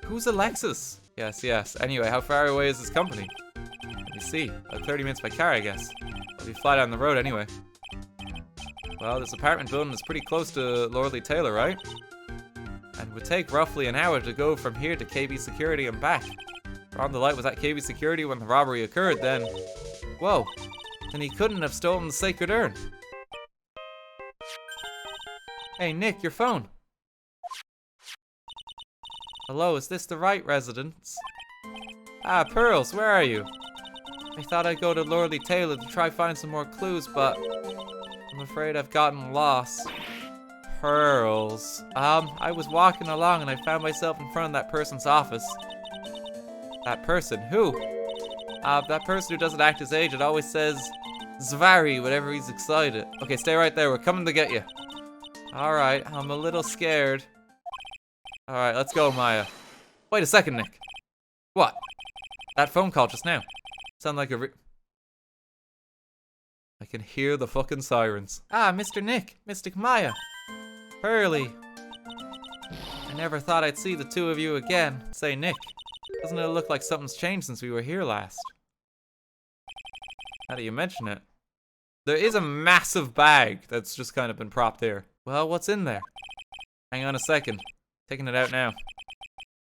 Who's Alexis? Yes. Anyway, how far away is this company? Let me see. About 30 minutes by car, I guess. If you fly down the road anyway. Well, this apartment building is pretty close to Lordly Taylor, right? And it would take roughly an hour to go from here to KB Security and back. Ron the Light was at KB Security when the robbery occurred, then... Whoa. Then he couldn't have stolen the sacred urn. Hey, Nick, your phone. Hello, is this the Wright residence? Ah, Pearls, where are you? I thought I'd go to Lordly Taylor to try find some more clues, but... I'm afraid I've gotten lost. Pearls. I was walking along and I found myself in front of that person's office. That person? Who? That person who doesn't act his age. It always says Zvari whenever he's excited. Okay, stay right there. We're coming to get you. Alright, I'm a little scared. Alright, let's go, Maya. Wait a second, Nick. What? That phone call just now. Sound like a I can hear the fucking sirens. Ah, Mr. Nick. Mystic Maya. Pearly. I never thought I'd see the two of you again. Say, Nick. Doesn't it look like something's changed since we were here last? How do you mention it? There is a massive bag that's just kind of been propped here. Well, what's in there? Hang on a second. Taking it out now.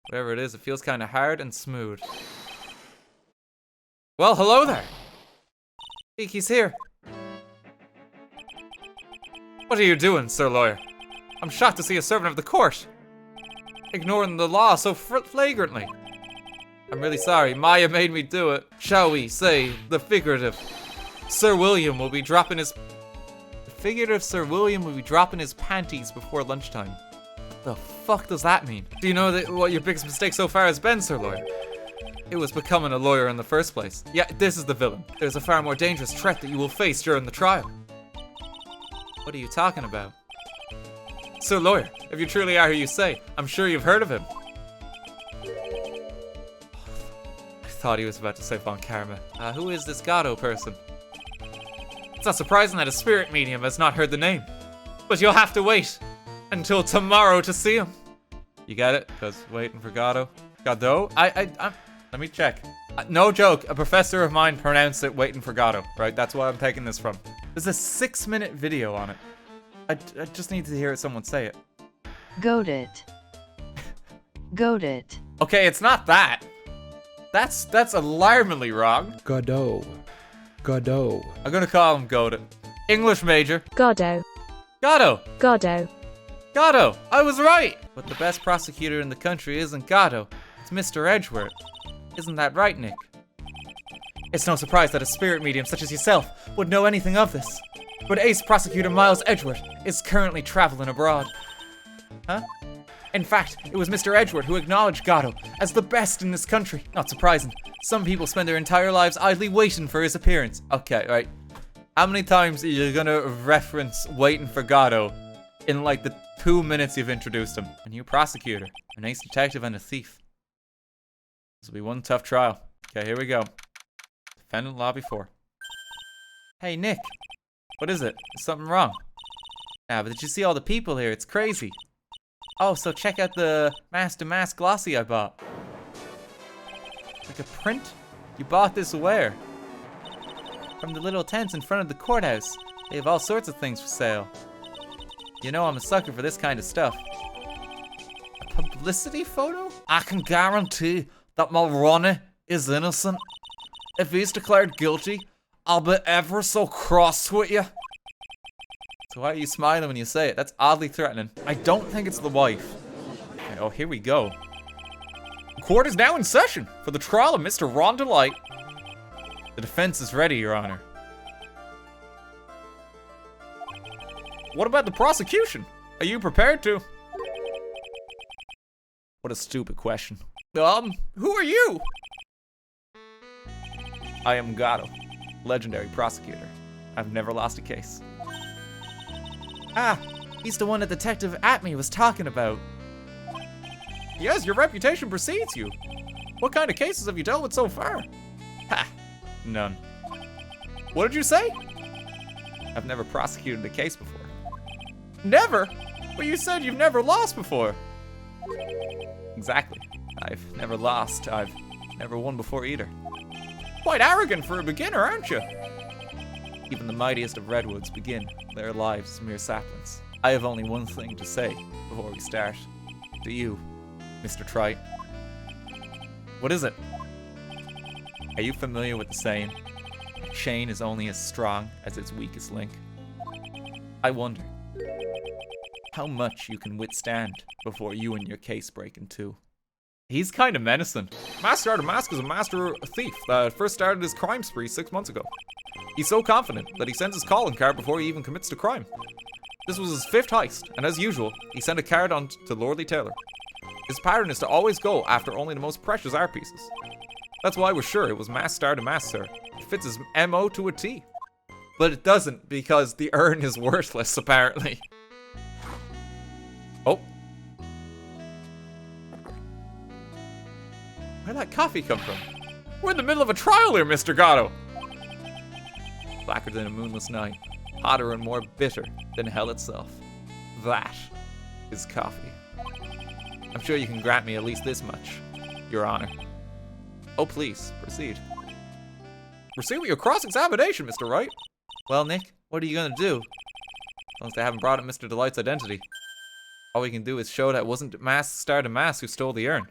Whatever it is, it feels kind of hard and smooth. Well, hello there. He's here. What are you doing, Sir Lawyer? I'm shocked to see a servant of the court ignoring the law so flagrantly. I'm really sorry. Maya made me do it. Shall we say the figurative Sir William will be dropping his... panties before lunchtime. What the fuck does that mean? Do you know what your biggest mistake so far has been, Sir Lawyer? It was becoming a lawyer in the first place. Yeah, this is the villain. There's a far more dangerous threat that you will face during the trial. What are you talking about? Sir Lawyer, if you truly are who you say, I'm sure you've heard of him. I thought he was about to say Von Karma. Who is this Godot person? It's not surprising that a spirit medium has not heard the name. But you'll have to wait until tomorrow to see him. You get it? Because waiting for Godot. Godot? Let me check. No joke, a professor of mine pronounced it waiting for Godot, right? That's why I'm taking this from. There's a 6-minute video on it. I just need to hear someone say it. Goat it. Goat it. Okay, it's not that. That's alarmingly wrong. Godot. Godot. I'm gonna call him Godot. English major. Godot. Godot. Godot. Godot. I was right. But the best prosecutor in the country isn't Godot. It's Mr. Edgeworth. Isn't that right, Nick? It's no surprise that a spirit medium such as yourself would know anything of this. But ace prosecutor Miles Edgeworth is currently traveling abroad. Huh? In fact, it was Mr. Edgeworth who acknowledged Godot as the best in this country. Not surprising. Some people spend their entire lives idly waiting for his appearance. Okay, right. How many times are you gonna reference waiting for Godot in like the 2 minutes you've introduced him? A new prosecutor, an ace detective, and a thief. This will be one tough trial. Okay, here we go. Defendant lobby 4. Hey, Nick. What is it? Is something wrong? But did you see all the people here? It's crazy. Oh, so check out the mask-to-mask glossy I bought. Like a print? You bought this where? From the little tents in front of the courthouse. They have all sorts of things for sale. You know I'm a sucker for this kind of stuff. A publicity photo? I can guarantee that Mulroney is innocent. If he's declared guilty, I'll be ever so cross with you. So why are you smiling when you say it? That's oddly threatening. I don't think it's the wife. Okay, oh, here we go. Court is now in session for the trial of Mr. Ron Delight. The defense is ready, Your Honor. What about the prosecution? Are you prepared to? What a stupid question. Who are you? I am Godot, legendary prosecutor. I've never lost a case. Ah, he's the one that Detective Atme was talking about. Yes, your reputation precedes you. What kind of cases have you dealt with so far? Ha, none. What did you say? I've never prosecuted a case before. Never? But you said you've never lost before. Exactly. I've never lost. I've never won before either. Quite arrogant for a beginner, aren't you? Even the mightiest of redwoods begin their lives as mere saplings. I have only one thing to say before we start. To you, Mr. Trite. What is it? Are you familiar with the saying, a chain is only as strong as its weakest link? I wonder how much you can withstand before you and your case break in two. He's kind of menacing. Master Mask is a master thief that first started his crime spree 6 months ago. He's so confident that he sends his calling card before he even commits the crime. This was his 5th heist, and as usual, he sent a card on to Lordly Taylor. His pattern is to always go after only the most precious art pieces. That's why we're sure it was Master Mask, sir. It fits his MO to a T. But it doesn't, because the urn is worthless, apparently. Oh. Where'd that coffee come from? We're in the middle of a trial here, Mr. Godot. Blacker than a moonless night. Hotter and more bitter than hell itself. That is coffee. I'm sure you can grant me at least this much, Your Honor. Oh, please, proceed. Proceed with your cross-examination, Mr. Wright. Well, Nick, what are you gonna do? As long as they haven't brought up Mr. Delight's identity. All we can do is show that it wasn't Star Mask who stole the urn.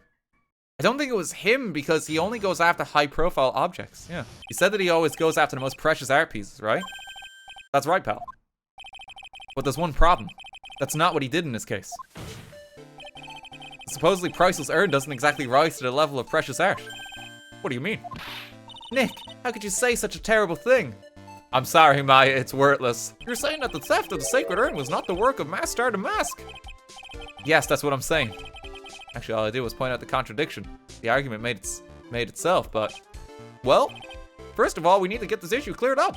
I don't think it was him because he only goes after high-profile objects. Yeah. He said that he always goes after the most precious art pieces, right? That's right, pal. But there's one problem. That's not what he did in this case. The supposedly priceless urn doesn't exactly rise to the level of precious art. What do you mean? Nick, how could you say such a terrible thing? I'm sorry, Maya, it's worthless. You're saying that the theft of the sacred urn was not the work of Master Mask? Yes, that's what I'm saying. Actually, all I did was point out the contradiction. The argument made itself, but... Well, first of all, we need to get this issue cleared up.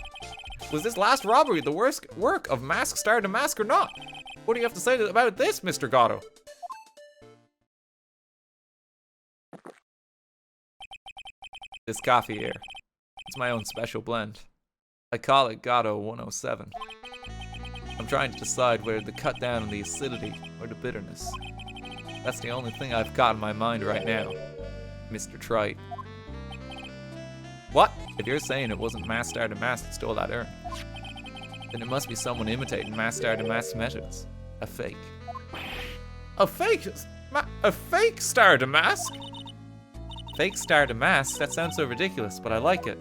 Was this last robbery the worst work of Star Mask or not? What do you have to say about this, Mr. Godot? This coffee here. It's my own special blend. I call it Godot 107. I'm trying to decide whether to cut down on the acidity or the bitterness. That's the only thing I've got in my mind right now, Mr. Trite. What? If you're saying it wasn't Master Mask that stole that urn, then it must be someone imitating Master Mask's methods. A fake. A fake? A fake Star Mask? Fake Star Mask? That sounds so ridiculous, but I like it.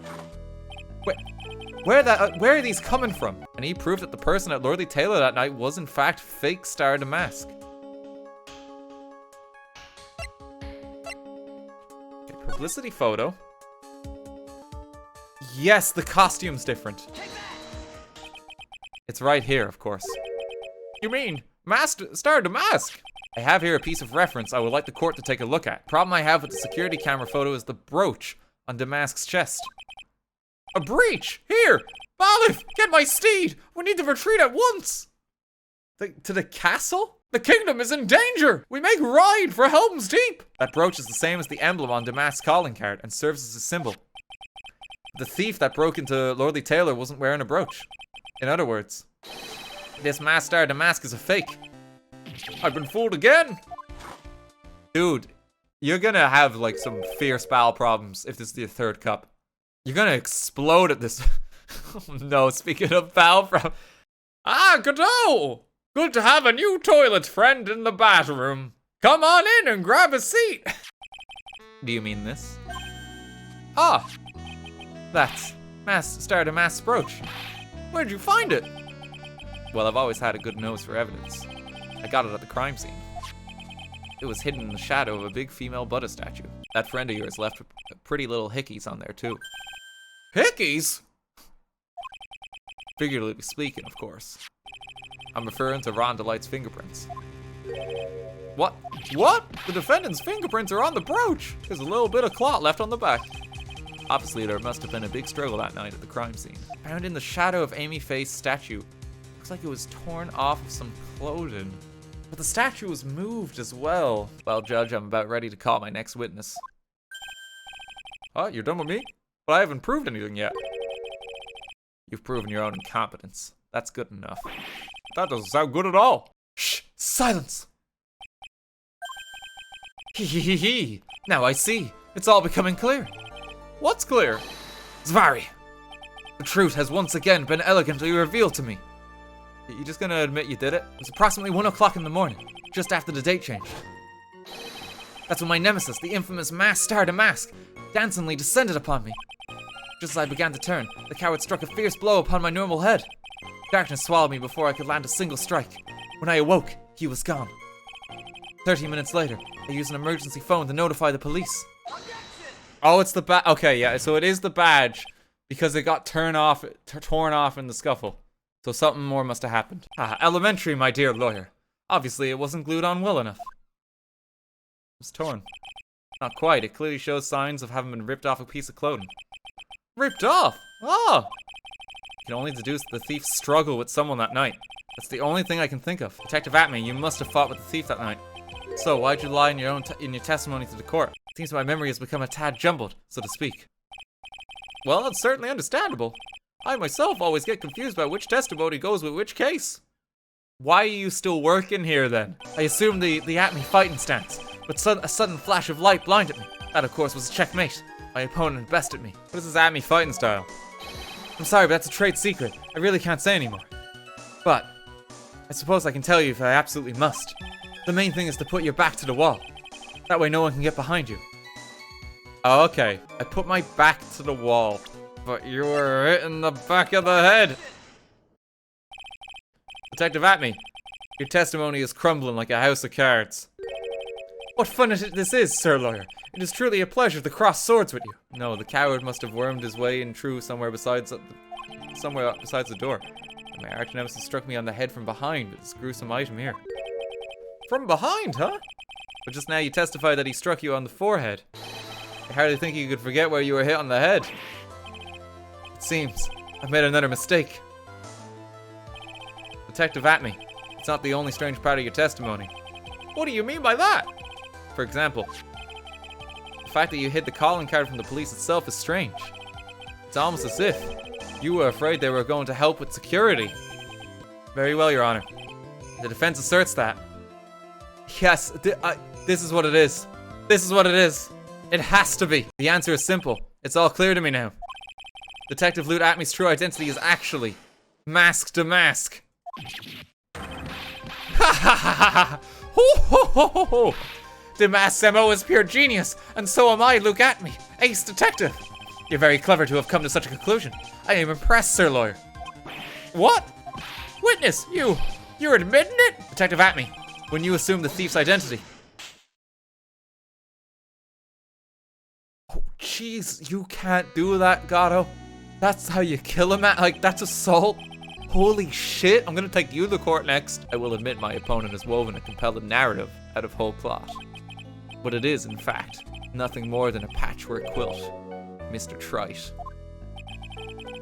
Where are these coming from? And he proved that the person at Lordly Taylor that night was in fact fake Star Mask. Okay, publicity photo. Yes, the costume's different. It's right here, of course. You mean Star Mask? I have here a piece of reference I would like the court to take a look at. Problem I have with the security camera photo is the brooch on Damask's chest. A breach! Here! Balif, get my steed! We need to retreat at once! To the castle? The kingdom is in danger! We make ride for Helm's Deep! That brooch is the same as the emblem on Damask's calling card and serves as a symbol. The thief that broke into Lordly Taylor wasn't wearing a brooch. In other words, this Master Damask is a fake. I've been fooled again! Dude, you're gonna have like some fierce bowel problems if this is your 3rd cup. You're gonna explode at this. Oh no, speaking of bowel problems. Ah, Godot! Good to have a new toilet friend in the bathroom. Come on in and grab a seat. Do you mean this? Ah! That's started a mass brooch. Where'd you find it? Well, I've always had a good nose for evidence. I got it at the crime scene. It was hidden in the shadow of a big female Buddha statue. That friend of yours left pretty little hickeys on there, too. Hickeys? Figuratively speaking, of course. I'm referring to Ron Delight's fingerprints. What? What? The defendant's fingerprints are on the brooch! There's a little bit of clot left on the back. Obviously, there must have been a big struggle that night at the crime scene. Found in the shadow of Amy Faye's statue. Looks like it was torn off of some clothing. But the statue was moved as well. Well, Judge, I'm about ready to call my next witness. Oh, you're done with me? But I haven't proved anything yet. You've proven your own incompetence. That's good enough. That doesn't sound good at all. Shh! Silence! Hee. Now I see. It's all becoming clear. What's clear? Zvari! The truth has once again been elegantly revealed to me. You just gonna admit you did it? It was approximately 1 o'clock in the morning, just after the date changed. That's when my nemesis, the infamous masked star Damask, dancingly descended upon me. Just as I began to turn, the coward struck a fierce blow upon my normal head. Darkness swallowed me before I could land a single strike. When I awoke, he was gone. 30 minutes later, I used an emergency phone to notify the police. Oh, it's the badge. Okay, yeah, so it is the badge because it got torn off in the scuffle. So something more must have happened. Ah, elementary, my dear lawyer. Obviously, it wasn't glued on well enough. It was torn. Not quite. It clearly shows signs of having been ripped off a piece of clothing. Ripped off? Oh! You can only deduce the thief's struggle with someone that night. That's the only thing I can think of. Detective Atme, you must have fought with the thief that night. So, why'd you lie in your testimony to the court? It seems my memory has become a tad jumbled, so to speak. Well, it's certainly understandable. I myself always get confused about which testimony goes with which case. Why are you still working here then? I assumed the Atme fighting stance, but a sudden flash of light blinded me. That, of course, was a checkmate. My opponent had bested me. What is this Atme fighting style? I'm sorry, but that's a trade secret. I really can't say anymore. But I suppose I can tell you if I absolutely must. The main thing is to put your back to the wall. That way no one can get behind you. Oh, okay. I put my back to the wall. But you were hit in the back of the head. Detective Atme, your testimony is crumbling like a house of cards. What fun this is, Sir Lawyer. It is truly a pleasure to cross swords with you. No, the coward must have wormed his way in through somewhere besides the door. And my arch nemesis struck me on the head from behind with this gruesome item here. From behind, huh? But just now you testified that he struck you on the forehead. I hardly think you could forget where you were hit on the head. It seems I've made another mistake. Detective Atme, it's not the only strange part of your testimony. What do you mean by that? For example, the fact that you hid the calling card from the police itself is strange. It's almost as if you were afraid they were going to help with security. Very well, Your Honor. The defense asserts that. Yes, this is what it is. This is what it is. It has to be. The answer is simple. It's all clear to me now. Detective Lute Atme's true identity is actually Mask Damask. Ha ha ha ha! Ho ho ho ho ho! Damask's MO is pure genius, and so am I, Luke Atme, ace detective. You're very clever to have come to such a conclusion. I am impressed, Sir Lawyer. What? Witness, you're admitting it? Detective Atme, when you assume the thief's identity. Oh, jeez, you can't do that, Godot. That's how you kill a man? Like, that's assault? Holy shit, I'm gonna take you to court next. I will admit my opponent has woven a compelling narrative out of whole cloth. But it is, in fact, nothing more than a patchwork quilt, Mr. Trite.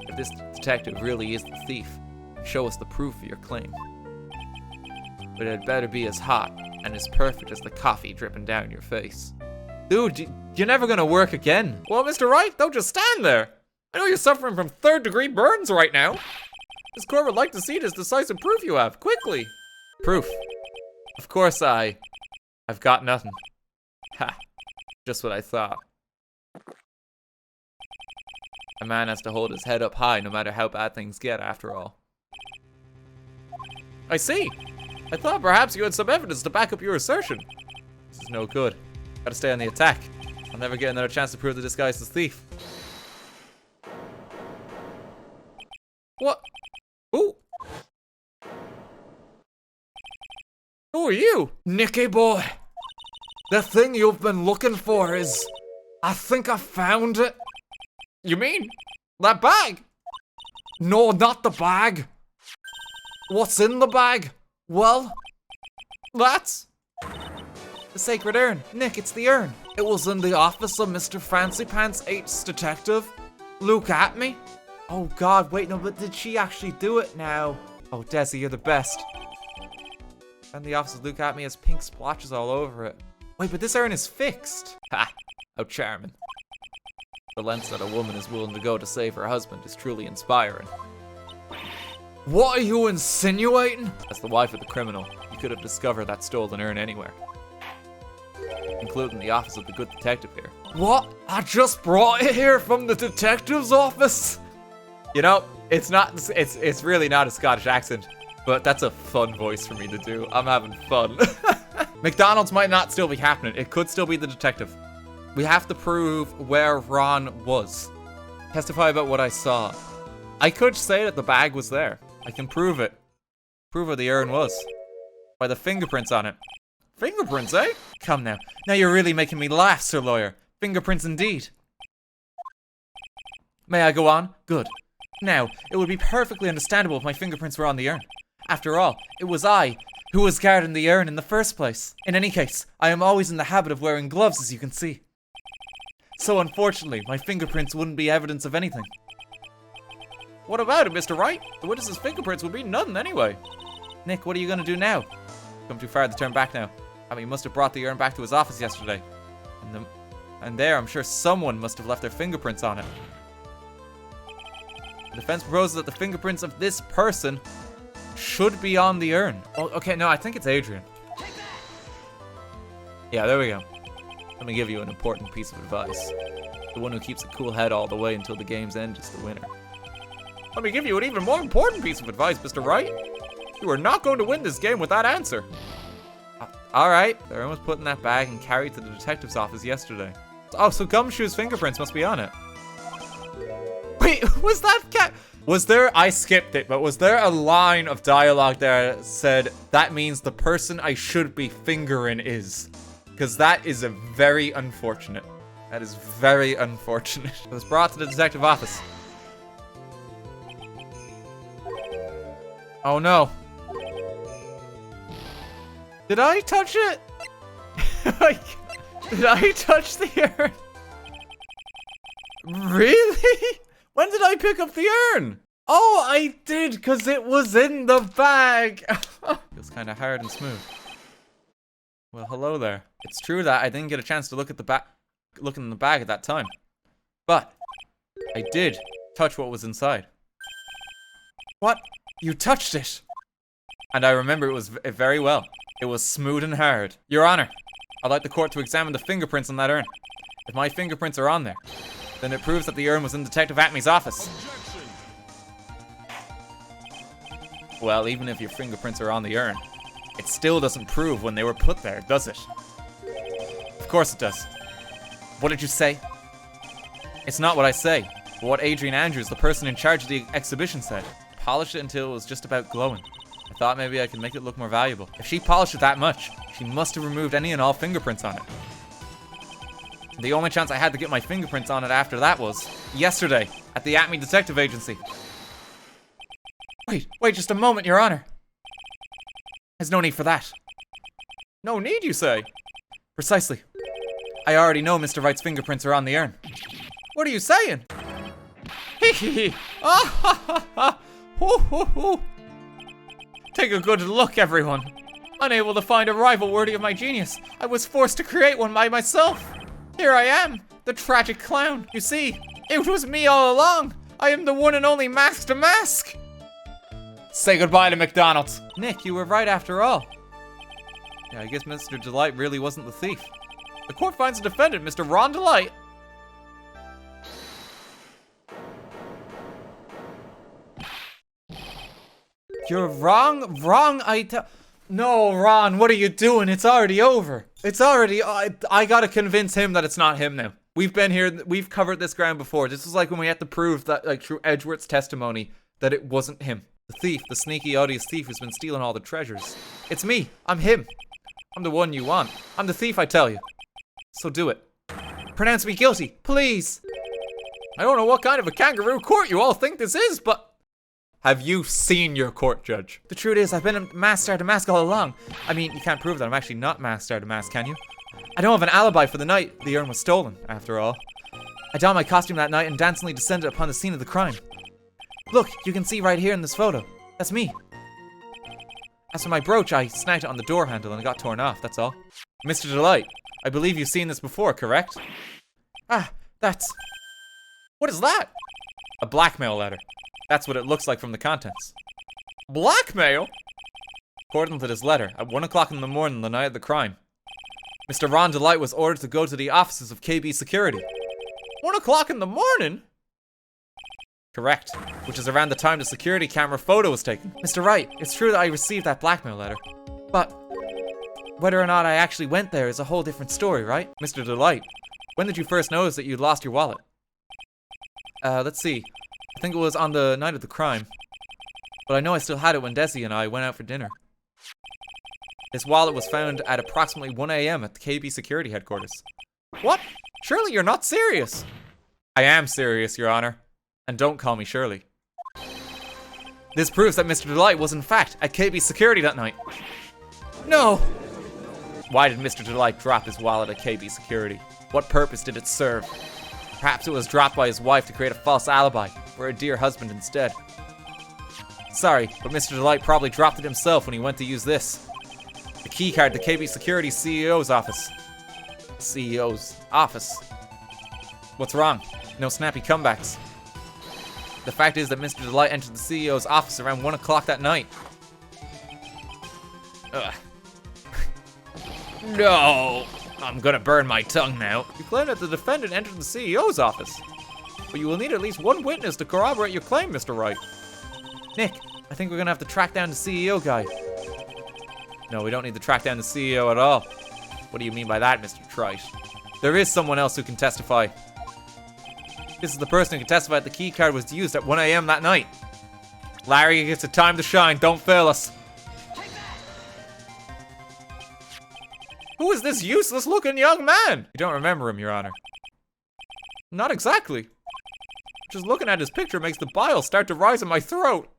If this detective really is the thief, show us the proof of your claim. But it had better be as hot and as perfect as the coffee dripping down your face. Dude, you're never gonna work again. Well, Mr. Wright, don't just stand there. I know you're suffering from third-degree burns right now. This court would like to see this decisive proof you have, quickly. Proof? Of course I've got nothing. Ha, just what I thought. A man has to hold his head up high no matter how bad things get, after all. I see. I thought perhaps you had some evidence to back up your assertion. This is no good. Gotta stay on the attack. I'll never get another chance to prove that this guy's the thief. What? Ooh. Who are you? Nicky boy. The thing you've been looking for is... I think I found it. You mean? That bag? No, not the bag. What's in the bag? Well, that's... the sacred urn. Nick, it's the urn. It was in the office of Mr. Fancy Pants 8's detective. Look at me. Oh God, wait, no, but did she actually do it now? Oh, Desi, you're the best. And the office of Look at me has pink splotches all over it. Wait, but this urn is fixed. Ha, how charming. The lengths that a woman is willing to go to save her husband is truly inspiring. What are you insinuating? As the wife of the criminal, you could have discovered that stolen urn anywhere. Including the office of the good detective here. What? I just brought it here from the detective's office? You know, it's really not a Scottish accent, but that's a fun voice for me to do. I'm having fun. McDonald's might not still be happening. It could still be the detective. We have to prove where Ron was. Testify about what I saw. I could say that the bag was there. I can prove it. Prove where the urn was. By the fingerprints on it. Fingerprints, eh? Come now. Now you're really making me laugh, Sir Lawyer. Fingerprints indeed. May I go on? Good. Now, it would be perfectly understandable if my fingerprints were on the urn. After all, it was I who was guarding the urn in the first place. In any case, I am always in the habit of wearing gloves, as you can see. So unfortunately, my fingerprints wouldn't be evidence of anything. What about it, Mr. Wright? The witness's fingerprints would be none anyway. Nick, what are you gonna do now? Come too far to turn back now. I mean, he must have brought the urn back to his office yesterday. And there, I'm sure someone must have left their fingerprints on it. The defense proposes that the fingerprints of this person should be on the urn. Oh, okay, no, I think it's Adrian. Yeah, there we go. Let me give you an important piece of advice. The one who keeps a cool head all the way until the game's end is the winner. Let me give you an even more important piece of advice, Mr. Wright. You are not going to win this game with that answer. Alright, the urn was put in that bag and carried to the detective's office yesterday. Oh, so Gumshoe's fingerprints must be on it. Wait, was that cat? Was there, I skipped it, but was there a line of dialogue there that said, that means the person I should be fingering is? Because that is a very unfortunate. That is very unfortunate. It was brought to the detective office. Oh no. Did I touch it? Did I touch the urn? Really? When did I pick up the urn? Oh, I did, because it was in the bag. Feels kind of hard and smooth. Well, hello there. It's true that I didn't get a chance to look in the bag at that time. But I did touch what was inside. What? You touched it? And I remember it was very well. It was smooth and hard. Your Honor, I'd like the court to examine the fingerprints on that urn. If my fingerprints are on there, then it proves that the urn was in Detective Atmey's office. Well, even if your fingerprints are on the urn, it still doesn't prove when they were put there, does it? Of course it does. What did you say? It's not what I say, but what Adrian Andrews, the person in charge of the exhibition, said. Polished it until it was just about glowing. I thought maybe I could make it look more valuable. If she polished it that much, she must have removed any and all fingerprints on it. The only chance I had to get my fingerprints on it after that was yesterday at the Atmey Detective Agency. Wait just a moment, Your Honor. There's no need for that. No need, you say? Precisely. I already know Mr. Wright's fingerprints are on the urn. What are you saying? Hee hee hee. Ah ha ha ha. Hoo hoo hoo. Take a good look, everyone. Unable to find a rival worthy of my genius, I was forced to create one by myself. Here I am, the tragic clown. You see, it was me all along. I am the one and only Mask to Mask. Say goodbye to McDonald's. Nick, you were right after all. Yeah, I guess Mr. Delight really wasn't the thief. The court finds the defendant, Mr. Ron Delight. You're wrong, No, Ron, what are you doing? It's already over. It's already, I gotta convince him that it's not him now. We've been here, we've covered this ground before. This was like when we had to prove that, like, through Edgeworth's testimony, that it wasn't him. The thief, the sneaky, odious thief who's been stealing all the treasures. It's me. I'm him. I'm the one you want. I'm the thief, I tell you. So do it. Pronounce me guilty, please. I don't know what kind of a kangaroo court you all think this is, but... Have you seen your court, Judge? The truth is, I've been a masked Star Damask all along. I mean, you can't prove that I'm actually not masked Star Damask, can you? I don't have an alibi for the night the urn was stolen, after all. I donned my costume that night and dancingly descended upon the scene of the crime. Look, you can see right here in this photo. That's me. As for my brooch, I snagged it on the door handle and it got torn off, that's all. Mr. Delight, I believe you've seen this before, correct? Ah, that's... What is that? A blackmail letter. That's what it looks like from the contents. Blackmail? According to this letter, at 1 o'clock in the morning the night of the crime, Mr. Ron Delight was ordered to go to the offices of KB Security. 1 o'clock in the morning? Correct, which is around the time the security camera photo was taken. Mr. Wright, it's true that I received that blackmail letter, but whether or not I actually went there is a whole different story, right? Mr. Delight, when did you first notice that you'd lost your wallet? Let's see. I think it was on the night of the crime. But I know I still had it when Desi and I went out for dinner. This wallet was found at approximately 1 a.m. at the KB security headquarters. What? Surely you're not serious. I am serious, Your Honor. And don't call me Shirley. This proves that Mr. Delight was in fact at KB security that night. No! Why did Mr. Delight drop his wallet at KB security? What purpose did it serve? Perhaps it was dropped by his wife to create a false alibi for her dear husband instead. Sorry, but Mr. Delight probably dropped it himself when he went to use this. The keycard to KB Security's CEO's office. CEO's office. What's wrong? No snappy comebacks. The fact is that Mr. Delight entered the CEO's office around 1 o'clock that night. Ugh. No! I'm gonna burn my tongue now. You claim that the defendant entered the CEO's office. But you will need at least one witness to corroborate your claim, Mr. Wright. Nick, I think we're gonna have to track down the CEO guy. No, we don't need to track down the CEO at all. What do you mean by that, Mr. Trite? There is someone else who can testify. This is the person who can testify that the keycard was used at 1 a.m. that night. Larry, it's a time to shine. Don't fail us. Who is this useless looking young man? You don't remember him, Your Honor. Not exactly. Just looking at his picture makes the bile start to rise in my throat.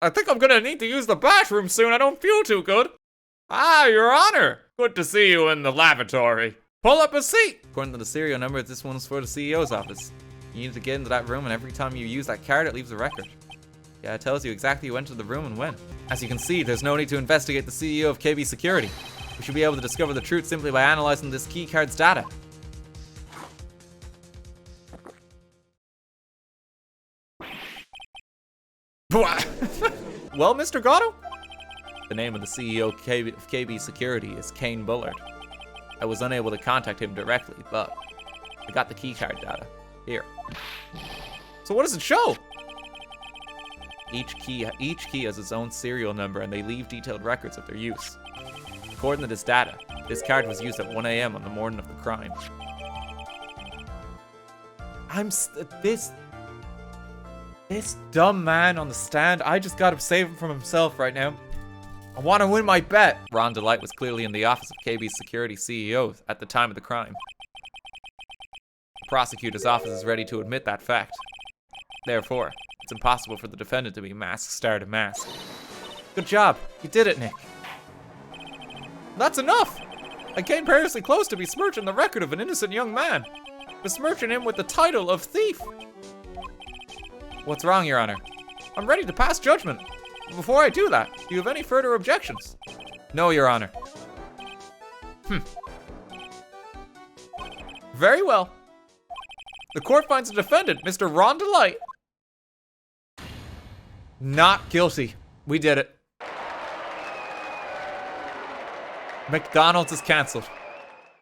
I think I'm gonna need to use the bathroom soon. I don't feel too good. Ah, Your Honor. Good to see you in the lavatory. Pull up a seat. According to the serial number, this one's for the CEO's office. You need to get into that room, and every time you use that card, it leaves a record. Yeah, it tells you exactly who entered the room and when. As you can see, there's no need to investigate the CEO of KB Security. We should be able to discover the truth simply by analyzing this keycard's data. Well, Mr. Godot? The name of the CEO of KB Security is Kane Bullard. I was unable to contact him directly, but I got the keycard data. Here. So what does it show? Each key has its own serial number, and they leave detailed records of their use. According to this data, this card was used at 1 a.m. on the morning of the crime. This dumb man on the stand, I just gotta save him from himself right now. I want to win my bet. Ron Delight was clearly in the office of KB Security CEO at the time of the crime. The prosecutor's office is ready to admit that fact. Therefore, it's impossible for the defendant to be masked Star Damask. Good job. You did it, Nick. That's enough! I came perilously close to besmirching the record of an innocent young man. Besmirching him with the title of thief. What's wrong, Your Honor? I'm ready to pass judgment. But before I do that, do you have any further objections? No, Your Honor. Very well. The court finds the defendant, Mr. Ron Delight, not guilty. We did it. McDonald's is canceled.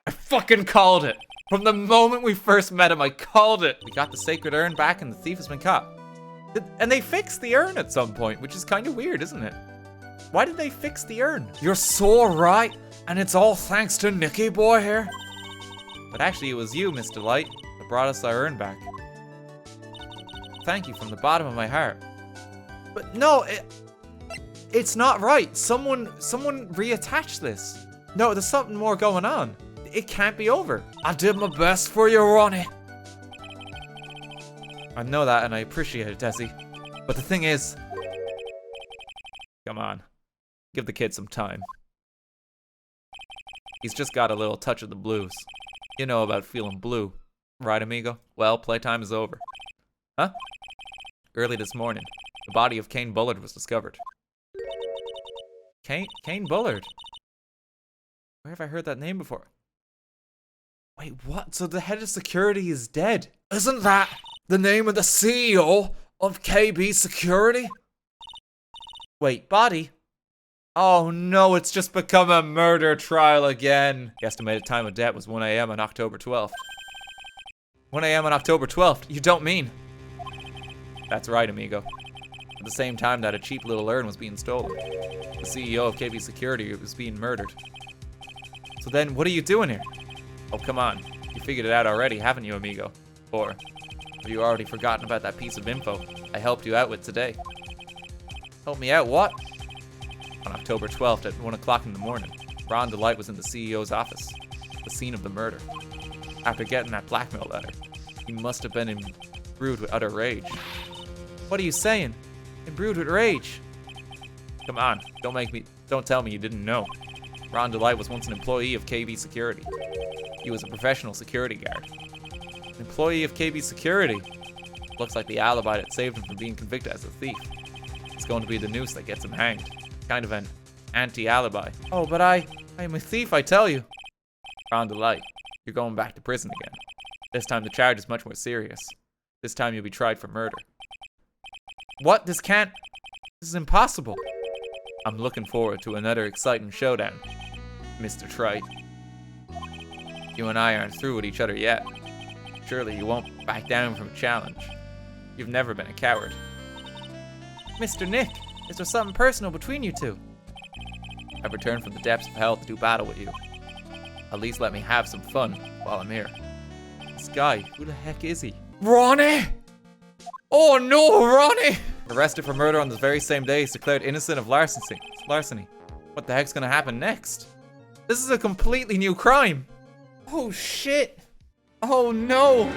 I fucking called it. From the moment we first met him, I called it. We got the sacred urn back and the thief has been caught. And they fixed the urn at some point, which is kind of weird, isn't it? Why did they fix the urn? You're so right, and it's all thanks to Nicky boy here. But actually, it was you, Mr. Light, that brought us our urn back. Thank you from the bottom of my heart. But no, it's not right. Someone reattached this. No, there's something more going on. It can't be over. I did my best for you, Ronnie. I know that, and I appreciate it, Desi. But the thing is, come on, give the kid some time. He's just got a little touch of the blues. You know about feeling blue, right, amigo? Well, playtime is over. Huh? Early this morning, the body of Kane Bullard was discovered. Kane Bullard? Where have I heard that name before? Wait, what? So the head of security is dead? Isn't that the name of the CEO of KB Security? Wait, body? Oh no, it's just become a murder trial again. The estimated time of death was 1 a.m. on October 12th. 1 a.m. on October 12th? You don't mean? That's right, amigo. At the same time that a cheap little urn was being stolen, the CEO of KB Security was being murdered. So then, what are you doing here? Oh, come on. You figured it out already, haven't you, amigo? Or have you already forgotten about that piece of info I helped you out with today? Help me out, what? On October 12th at 1 o'clock in the morning, Ron DeLight was in the CEO's office, the scene of the murder. After getting that blackmail letter, he must have been imbued with utter rage. What are you saying? Imbued with rage? Come on, don't tell me you didn't know. Ron DeLight was once an employee of KB Security. He was a professional security guard. An employee of KB Security? Looks like the alibi that saved him from being convicted as a thief. It's going to be the noose that gets him hanged. Kind of an anti-alibi. Oh, but I am a thief, I tell you. Ron DeLight, you're going back to prison again. This time the charge is much more serious. This time you'll be tried for murder. What? This is impossible. I'm looking forward to another exciting showdown, Mr. Trite. You and I aren't through with each other yet. Surely you won't back down from a challenge. You've never been a coward. Mr. Nick, is there something personal between you two? I've returned from the depths of hell to do battle with you. At least let me have some fun while I'm here. This guy, who the heck is he? Ronnie! Oh no, Ronnie! Arrested for murder on the very same day, he's declared innocent of larceny. What the heck's gonna happen next? This is a completely new crime. Oh shit. Oh no.